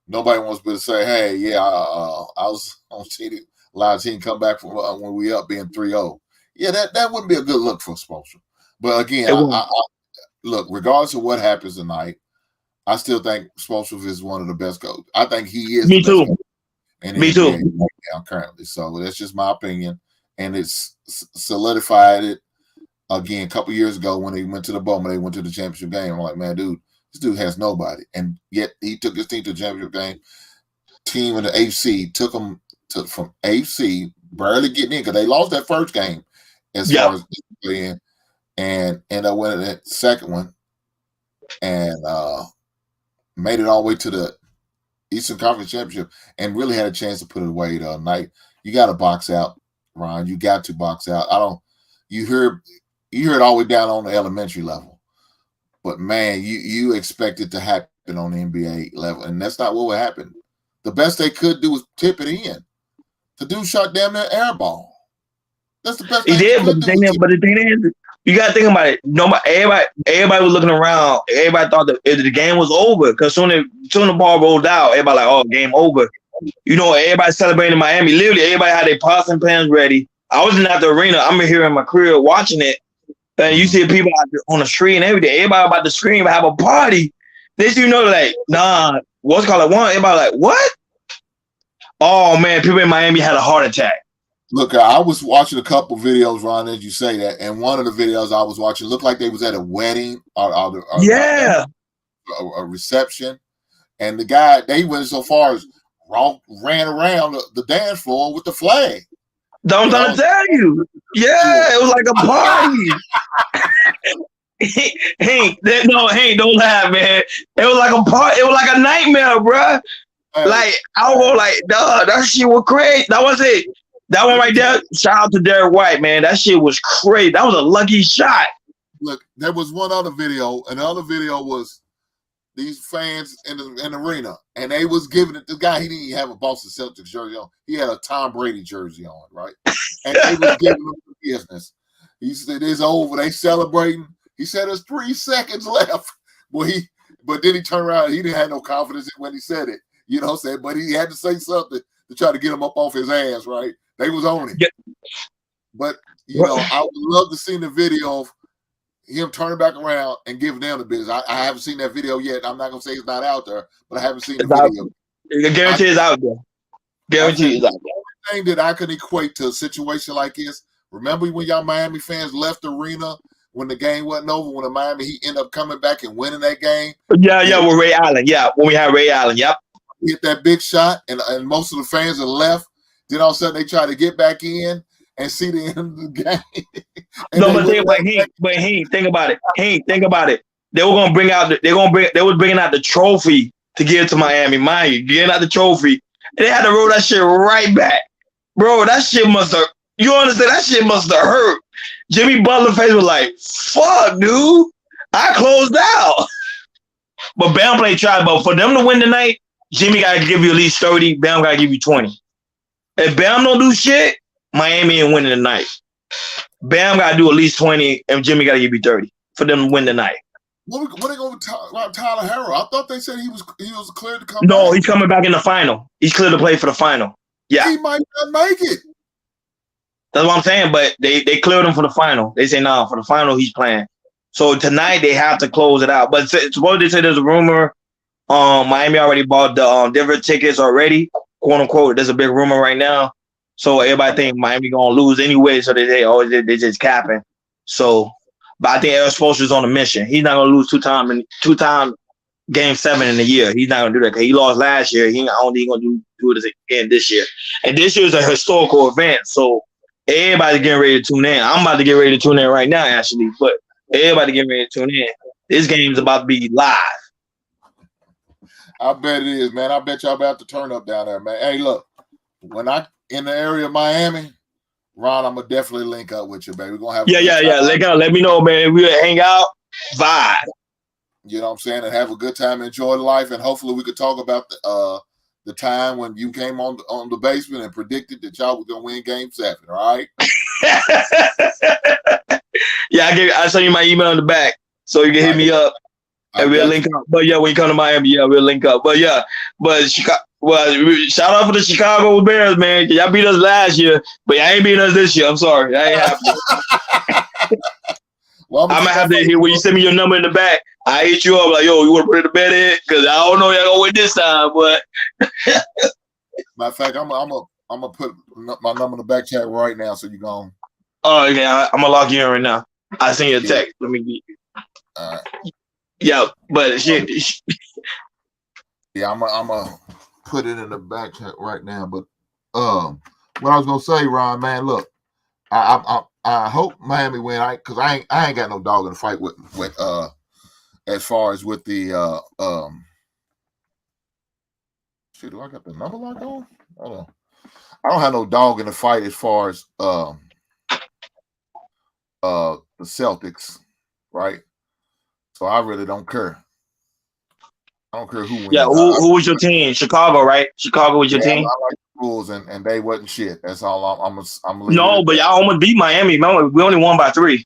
Nobody wants to say, hey, I was on TV. A lot of teams come back from when we up being 3-0. Yeah, that wouldn't be a good look for Spoelstra. But again, look, regardless of what happens tonight, I still think Spoelstra is one of the best coaches. I think he is. Me too. Me too. Right now, currently, so that's just my opinion, and it's solidified it again a couple years ago when they went to the Bowman. They went to the championship game. I'm like, man, dude, this dude has nobody, and yet he took his team to the championship game. Team in the AFC took them from AFC, barely getting in because they lost that first game as far as playing, and ended up winning that second one, and made it all the way to the Eastern Conference Championship and really had a chance to put it away the other night. You got to box out, Ron. You got to box out. You hear it all the way down on the elementary level. But, man, you expect it to happen on the NBA level, and that's not what would happen. The best they could do was tip it in. The dude shot damn near air ball. That's the best He thing did, but the thing is, you got to think about it. Everybody was looking around. Everybody thought that the game was over because soon the ball rolled out, everybody like, oh, game over. You know, everybody celebrating in Miami. Literally, everybody had their pots and pans ready. I was in the arena. I'm here in my crib watching it. And you see people out there on the street and everything. Everybody about to scream and have a party. This, you know, like, nah, what's called one? Everybody like, what? Oh, man, people in Miami had a heart attack. Look, I was watching a couple videos, Ron, as you say that, and one of the videos I was watching looked like they was at a wedding or a reception, and the guy, they went so far as ran around the dance floor with the flag. Don't tell you. Yeah, it was like a party. Hank, don't laugh, man. It was like a party. It was like a nightmare, bro. Like, I was like, duh, that shit was crazy. That was it. That one right there, shout out to Derek White, man. That shit was crazy. That was a lucky shot. Look, there was one other video, and the other video was these fans in the arena, and they was giving it. The guy, he didn't even have a Boston Celtics jersey on. He had a Tom Brady jersey on, right? And they was giving him the business. He said, it's over. They celebrating. He said, there's 3 seconds left. But then he turned around. He didn't have no confidence when he said it. You know what I'm saying? But he had to say something to try to get him up off his ass, right? They was on it. Yeah. But, you know, I would love to see the video of him turning back around and giving them the business. I haven't seen that video yet. I'm not going to say it's not out there, but I haven't seen the video. I guarantee it's out there. Guarantee it's out there. The thing that I can equate to a situation like this, remember when y'all Miami fans left the arena when the game wasn't over, when the Miami Heat ended up coming back and winning that game? Yeah, with Ray Allen. Yeah, when we had Ray Allen, yep. Hit that big shot, and most of the fans are left. Then all of a sudden they try to get back in and see the end of the game. No, but think about it. Think about it. They were gonna bring out. They was bringing out the trophy to give to Miami. Mind you, getting out the trophy, and they had to roll that shit right back, bro. That shit must have. You understand? That shit must have hurt. Jimmy Butler's face was like, "Fuck, dude, I closed out." But Bam played try, but for them to win tonight, Jimmy got to give you at least 30. Bam got to give you 20. If Bam don't do shit, Miami ain't winning tonight. Bam got to do at least 20, and Jimmy got to give you 30 for them to win tonight. What are they going to about Tyler Herro? I thought they said he was cleared to come back. No, he's coming back in the final. He's cleared to play for the final. Yeah. He might not make it. That's what I'm saying, but they cleared him for the final. They say, no, for the final he's playing. So tonight they have to close it out. But suppose they say there's a rumor Miami already bought the Denver tickets already, quote unquote. There's a big rumor right now. So everybody think Miami going to lose anyway. So they say, oh, they just capping. So, but I think Eric Spoelstra's on a mission. He's not going to lose two-time Game 7 in a year. He's not going to do that because he lost last year. He going to do it again this year. And this year is a historical event. So everybody's getting ready to tune in. I'm about to get ready to tune in right now, actually. But everybody getting ready to tune in. This game's about to be live. I bet it is, man. I bet y'all about to turn up down there, man. Hey, look, when I in the area of Miami, Ron, I'm gonna definitely link up with you, baby. We're gonna have yeah. Link out. Let me know, man. We'll hang out, vibe. You know what I'm saying, and have a good time, enjoy life, and hopefully we could talk about the time when you came on the basement and predicted that y'all was gonna win Game 7. All right? Yeah, I'll send you my email in the back so you can hit me up. And we'll link up. But yeah, when you come to Miami, yeah, we'll link up. But yeah, shout out for the Chicago Bears, man. Y'all beat us last year, but y'all ain't beating us this year. I'm sorry. I ain't happy. Well, I'm gonna have to hear when you send me your number in the back. I hit you up like, yo, you want to put it to bed in? Because I don't know y'all gonna win this time, but matter of fact, I'm gonna put my number in the back chat right now, so you gone. Oh, okay. I'm gonna lock you in right now. I send you a text. Let me get. All right. Yeah, but shit. Yeah, I'm gonna put it in the back chat right now. But what I was gonna say, Ron, man, look, I hope Miami win, because I ain't got no dog in the fight with as far as with the Shit, do I got the number lock on? Hold on. I don't have no dog in the fight as far as the Celtics, right? So I really don't care. I don't care who wins. Yeah, who was your team? Chicago, right? Chicago was your team. I like the Bulls, and they wasn't shit. That's all I'm No, but y'all almost beat Miami. Remember, we only won by 3.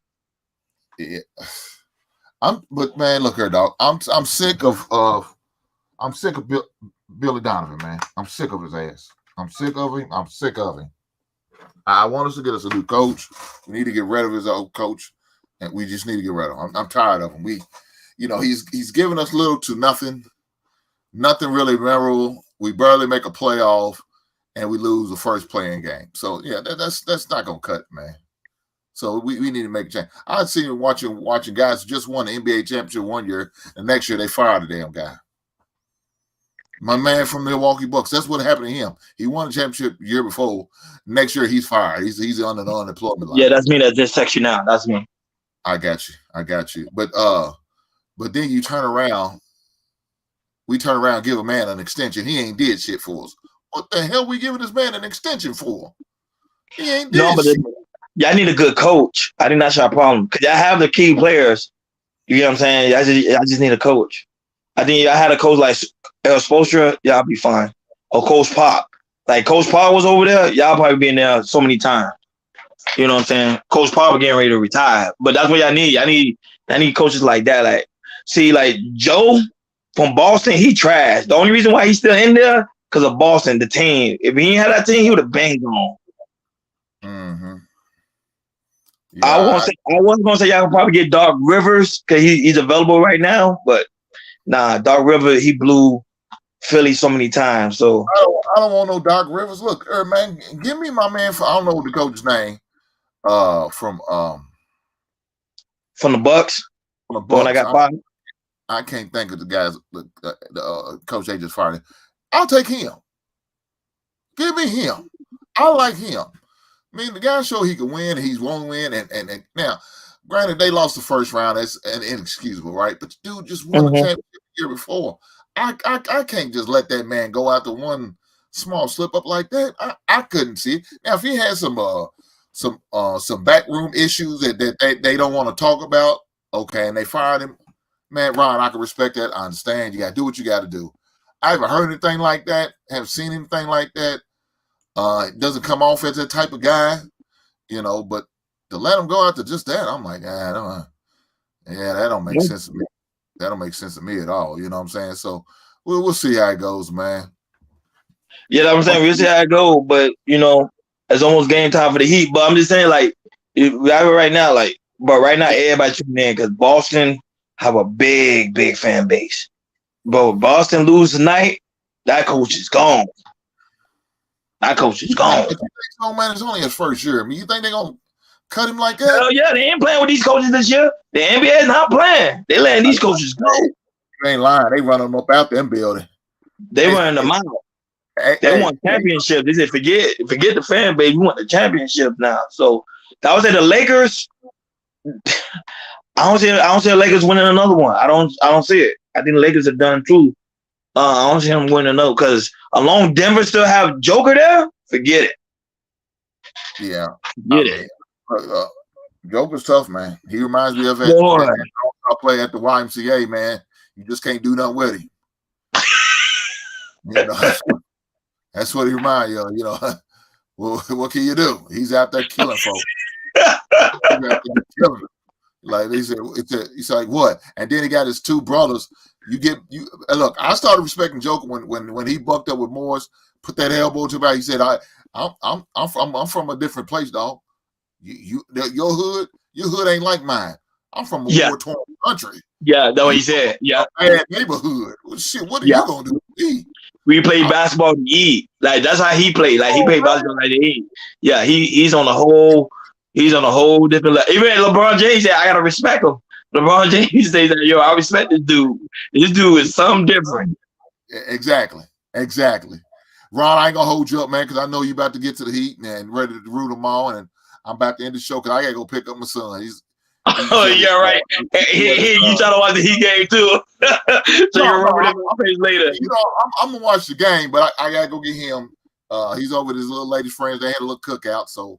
Yeah. But man, look here, dog. I'm sick of Billy Donovan, man. I'm sick of his ass. I'm sick of him. I want us to get us a new coach. We need to get rid of his old coach, and we just need to get rid of him. I'm tired of him. He's giving us little to nothing really memorable. We barely make a playoff, and we lose the first playing game. So yeah, that's not gonna cut, man. So we need to make a change. I've seen watching guys who just won the NBA championship one year, and next year they fired the damn guy. My man from Milwaukee Bucks. That's what happened to him. He won the championship the year before. Next year he's fired. He's under the unemployment line. Yeah, that's me that just text you now. That's me. I got you. But then you turn around. We turn around and give a man an extension. He ain't did shit for us. What the hell we giving this man an extension for? He ain't did shit. Y'all need a good coach. I think that's our problem. Because y'all have the key players. You know what I'm saying? I just need a coach. I think I had a coach like El Spoelstra, y'all be fine. Or Coach Pop. Like Coach Pop was over there, y'all probably been there so many times. You know what I'm saying? Coach Pop getting ready to retire. But that's what y'all need. I need coaches like that. Like, see, like Joe from Boston, he trash. The only reason why he's still in there because of Boston, the team. If he ain't had that team, he would have banged on. Mm-hmm. Yeah, I was gonna say y'all can probably get Doc Rivers because he's available right now, but nah, Doc Rivers, he blew Philly so many times. So I don't want no Doc Rivers. Look, man, give me my man. I don't know the coach's name. From the Bucks. From the Bucks. When I got fired. I can't think of the guys. The coach they just fired. I'll take him. Give me him. I like him. I mean, the guy showed he can win. He's won't win. And now, granted, they lost the first round. That's inexcusable, right? But the dude just won the championship the year before. I can't just let that man go after one small slip up like that. I couldn't see it. Now, if he had some backroom issues that they don't want to talk about, okay, and they fired him, man, Ron, I can respect that. I understand. You got to do what you got to do. I haven't heard anything like that. Haven't seen anything like that. It doesn't come off as that type of guy, but to let him go after just that, I'm like, that don't make sense to me. That don't make sense to me at all. You know what I'm saying? So we'll see how it goes, man. Yeah, that's what I'm saying. We'll see how it goes, but it's almost game time for the Heat. But I'm just saying, like, we have it right now, but right now everybody tuning in because Boston have a big, big fan base. But if Boston lose tonight, that coach is gone. That coach is gone. Man, it's only his first year. I mean, you think they're gonna cut him like that? Hell yeah, they ain't playing with these coaches this year. The NBA is not playing. They letting these coaches go. You ain't lying. They running them up out them building. They running them out. They want championship. They said, forget the fan base. We want the championship now. So I would say the Lakers. I don't see the Lakers winning another one. I don't see it. I think the Lakers are done too. I don't see them winning another because along Denver still have Joker there. Forget it. Yeah, forget it. Joker's tough, man. He reminds me of I play at the YMCA, man. You just can't do nothing with him. That's what he reminds you of. Well, what can you do? He's out there killing folks. Like they said, it's like what? And then he got his two brothers. Look, I started respecting Joker when he bucked up with Morris, put that elbow to back. He said, I'm from a different place, dog. Your hood ain't like mine. I'm from a war-torn country. Yeah, that's what he said. Yeah, bad neighborhood. Well, shit, what are you gonna do? We play basketball to eat. Like that's how he played. Like he played basketball like to eat. Yeah, he's on a whole different level. Even LeBron James said, I gotta respect him. LeBron James says that, I respect this dude. This dude is something different. Exactly. Ron, I ain't gonna hold you up, man, because I know you about to get to the Heat and ready to root them all, and I'm about to end the show because I gotta go pick up my son. Oh, yeah, right. You try to watch the Heat game too, so you remember them page later. You know, I'm gonna watch the game, but I gotta go get him. He's over with his little lady friends. They had a little cookout, so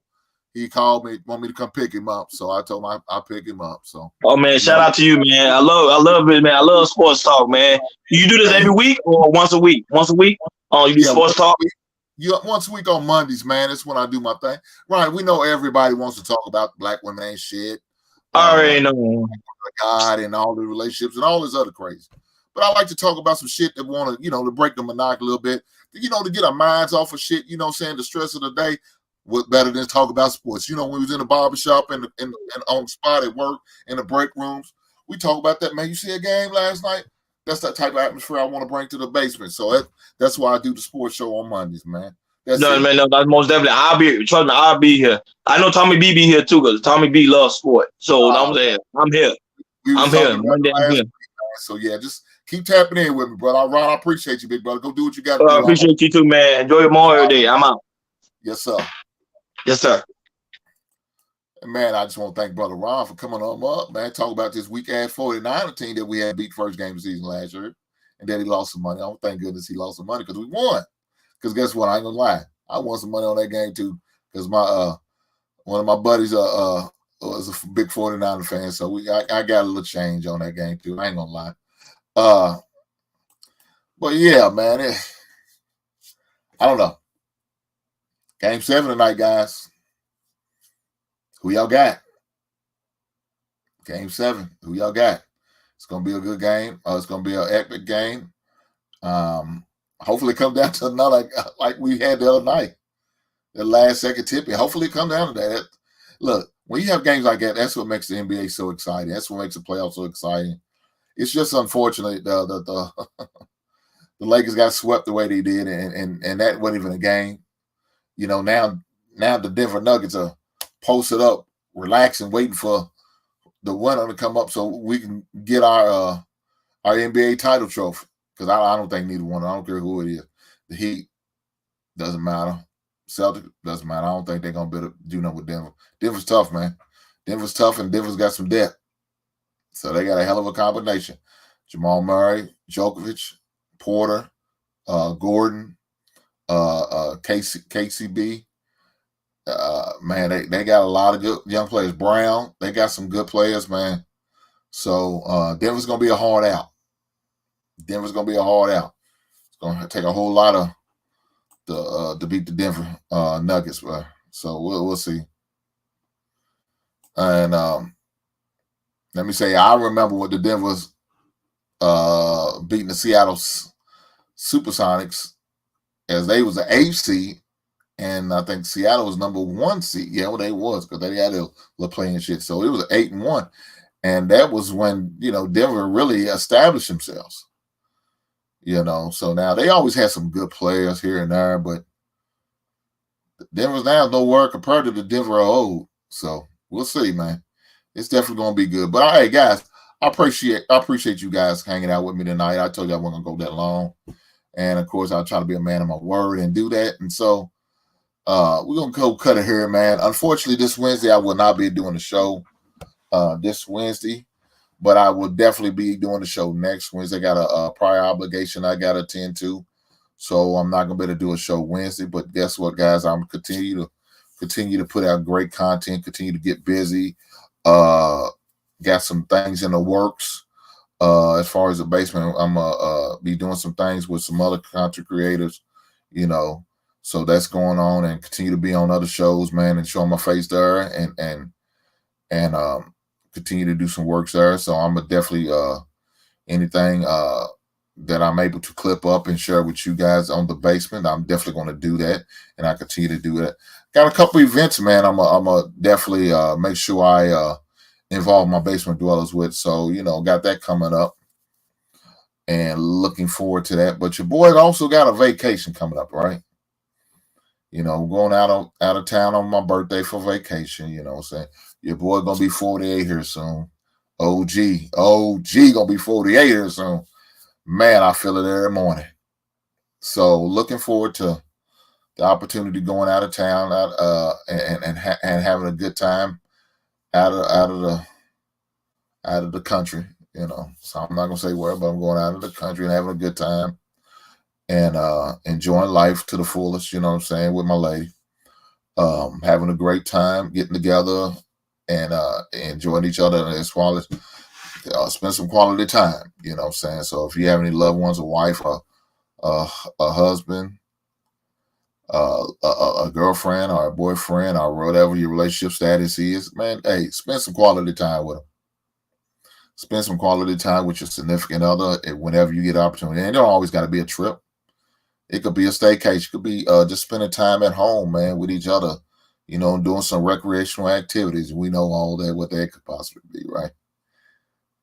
he called me, want me to come pick him up. So I told him I'll pick him up. So, oh man, shout out to you, man. I love it, man. I love sports talk, man. You do this every week or once a week? Once a week? Oh, you do sports talk? Once a week on Mondays, man. That's when I do my thing. Right? We know everybody wants to talk about black women ain't shit. I already know God and all the relationships and all this other crazy. But I like to talk about some shit that want to, to break the monotony a little bit, to get our minds off of shit, you know what I'm saying, the stress of the day. What better than talk about sports? When we was in the barbershop and on the spot at work, in the break rooms, we talk about that, man. You see a game last night? That's that type of atmosphere I want to bring to the basement. So that's why I do the sports show on Mondays, man. Man, no, that's most definitely. Trust me, I'll be here. I know Tommy B be here too, because Tommy B loves sport. So I'm here. I'm here. Monday, I'm here. So yeah, just keep tapping in with me, brother. Ron, I appreciate you, big brother. Go do what you got to do. I appreciate you too, man. Enjoy your Memorial Day. I'm out. Yes, sir. Yes, sir. And man, I just want to thank Brother Ron for coming on up, man. Talk about this weak ass 49er team that we had beat first game of the season last year, and that he lost some money. Oh, thank goodness he lost some money because we won. Because guess what? I ain't gonna lie, I won some money on that game too. Because my one of my buddies was a big 49er fan, so I got a little change on that game too. I ain't gonna lie. But yeah, man, I don't know. Game 7 tonight, guys. Who y'all got? Game 7. Who y'all got? It's gonna be a good game. It's gonna be an epic game. Hopefully it comes down to another like we had the other night. The last second tipping. Hopefully it comes down to that. Look, when you have games like that, that's what makes the NBA so exciting. That's what makes the playoffs so exciting. It's just unfortunate the Lakers got swept the way they did, and that wasn't even a game. Now the Denver Nuggets are posted up, relaxing, waiting for the winner to come up so we can get our NBA title trophy. Because I don't think neither one. I don't care who it is. The Heat doesn't matter. Celtics doesn't matter. I don't think they're gonna be able to do nothing with Denver. Denver's tough, man. Denver's tough, and Denver's got some depth. So they got a hell of a combination. Jamal Murray, Djokovic, Porter, Gordon, KCB. Man, they got a lot of good young players. Brown, they got some good players, man. So Denver's gonna be a hard out. It's gonna take a whole lot of to beat the Denver Nuggets, bro. So we'll see. And let me say, I remember what the Denver's beating the Seattle Supersonics as they was an 8th seed, and I think Seattle was number 1 seed. Yeah, well, they was because they had a little playing shit. So it was 8-1, and that was when Denver really established themselves. So now they always had some good players here and there, but Denver's now nowhere compared to the Denver of old. So we'll see, man. It's definitely going to be good. But hey, guys, I appreciate you guys hanging out with me tonight. I told you I wasn't going to go that long, and of course, I'll try to be a man of my word and do that. And so we're going to go cut it here, man. Unfortunately, this Wednesday I will not be doing the show this Wednesday. But I will definitely be doing the show next Wednesday. I got a prior obligation I got to attend to. So I'm not going to be able to do a show Wednesday. But guess what, guys? I'm continue to put out great content, continue to get busy. Got some things in the works. As far as the basement, I'm going to be doing some things with some other content creators, So that's going on, and continue to be on other shows, man, and show my face there and continue to do some work there. So I'm gonna definitely anything that I'm able to clip up and share with you guys on the basement, I'm definitely going to do that, and I continue to do that. Got a couple events, man. I'm gonna definitely make sure I involve my basement dwellers with. So got that coming up, and looking forward to that. But your boy also got a vacation coming up, right? Going out of town on my birthday for vacation. What I'm saying. Your boy gonna be 48 here soon. OG gonna be 48 here soon. Man, I feel it every morning. So looking forward to the opportunity going out of town, and having a good time out of out of the country, So I'm not gonna say where, but I'm going out of the country and having a good time and enjoying life to the fullest, you know what I'm saying, with my lady. Having a great time, getting together and enjoying each other as well as spend some quality time, you know what I'm saying? So if you have any loved ones, a wife, a husband, a girlfriend or a boyfriend or whatever your relationship status is, man, hey, spend some quality time with them. Spend some quality time with your significant other whenever you get opportunity. And it don't always got to be a trip. It could be a staycation. It could be just spending time at home, man, with each other, doing some recreational activities. We know all that, what that could possibly be, right?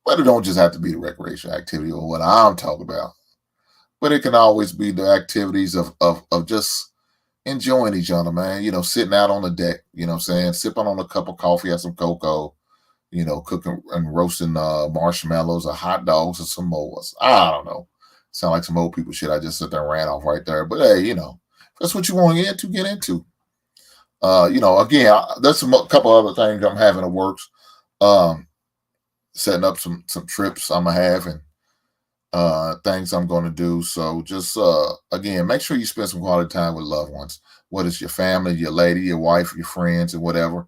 But it don't just have to be the recreational activity or what I'm talking about. But it can always be the activities of just enjoying each other, man. Sitting out on the deck, you know what I'm saying? Sipping on a cup of coffee or some cocoa, cooking and roasting marshmallows or hot dogs or Samoas. I don't know. Sound like some old people shit. I just sit there and ran off right there. But hey, if that's what you want to get into. Again, there's a couple other things I'm having in the works. Setting up some trips I'm gonna have and things I'm gonna do. So just again, make sure you spend some quality time with loved ones, whether it's your family, your lady, your wife, your friends, and whatever.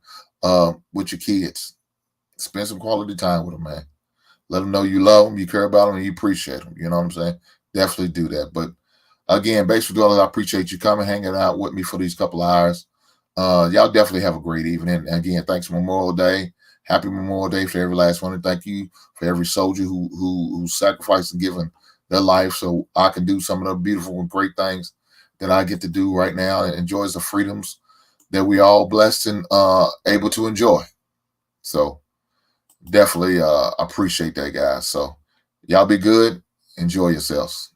With your kids, spend some quality time with them, man. Let them know you love them, you care about them, and you appreciate them. You know what I'm saying? Definitely do that. But again, basically, I appreciate you coming, hanging out with me for these couple of hours. Y'all definitely have a great evening. And again, thanks for Memorial Day. Happy Memorial Day for every last one. And thank you for every soldier who sacrificed and given their life so I can do some of the beautiful and great things that I get to do right now and enjoys the freedoms that we all blessed and able to enjoy. So definitely appreciate that, guys. So y'all be good. Enjoy yourselves.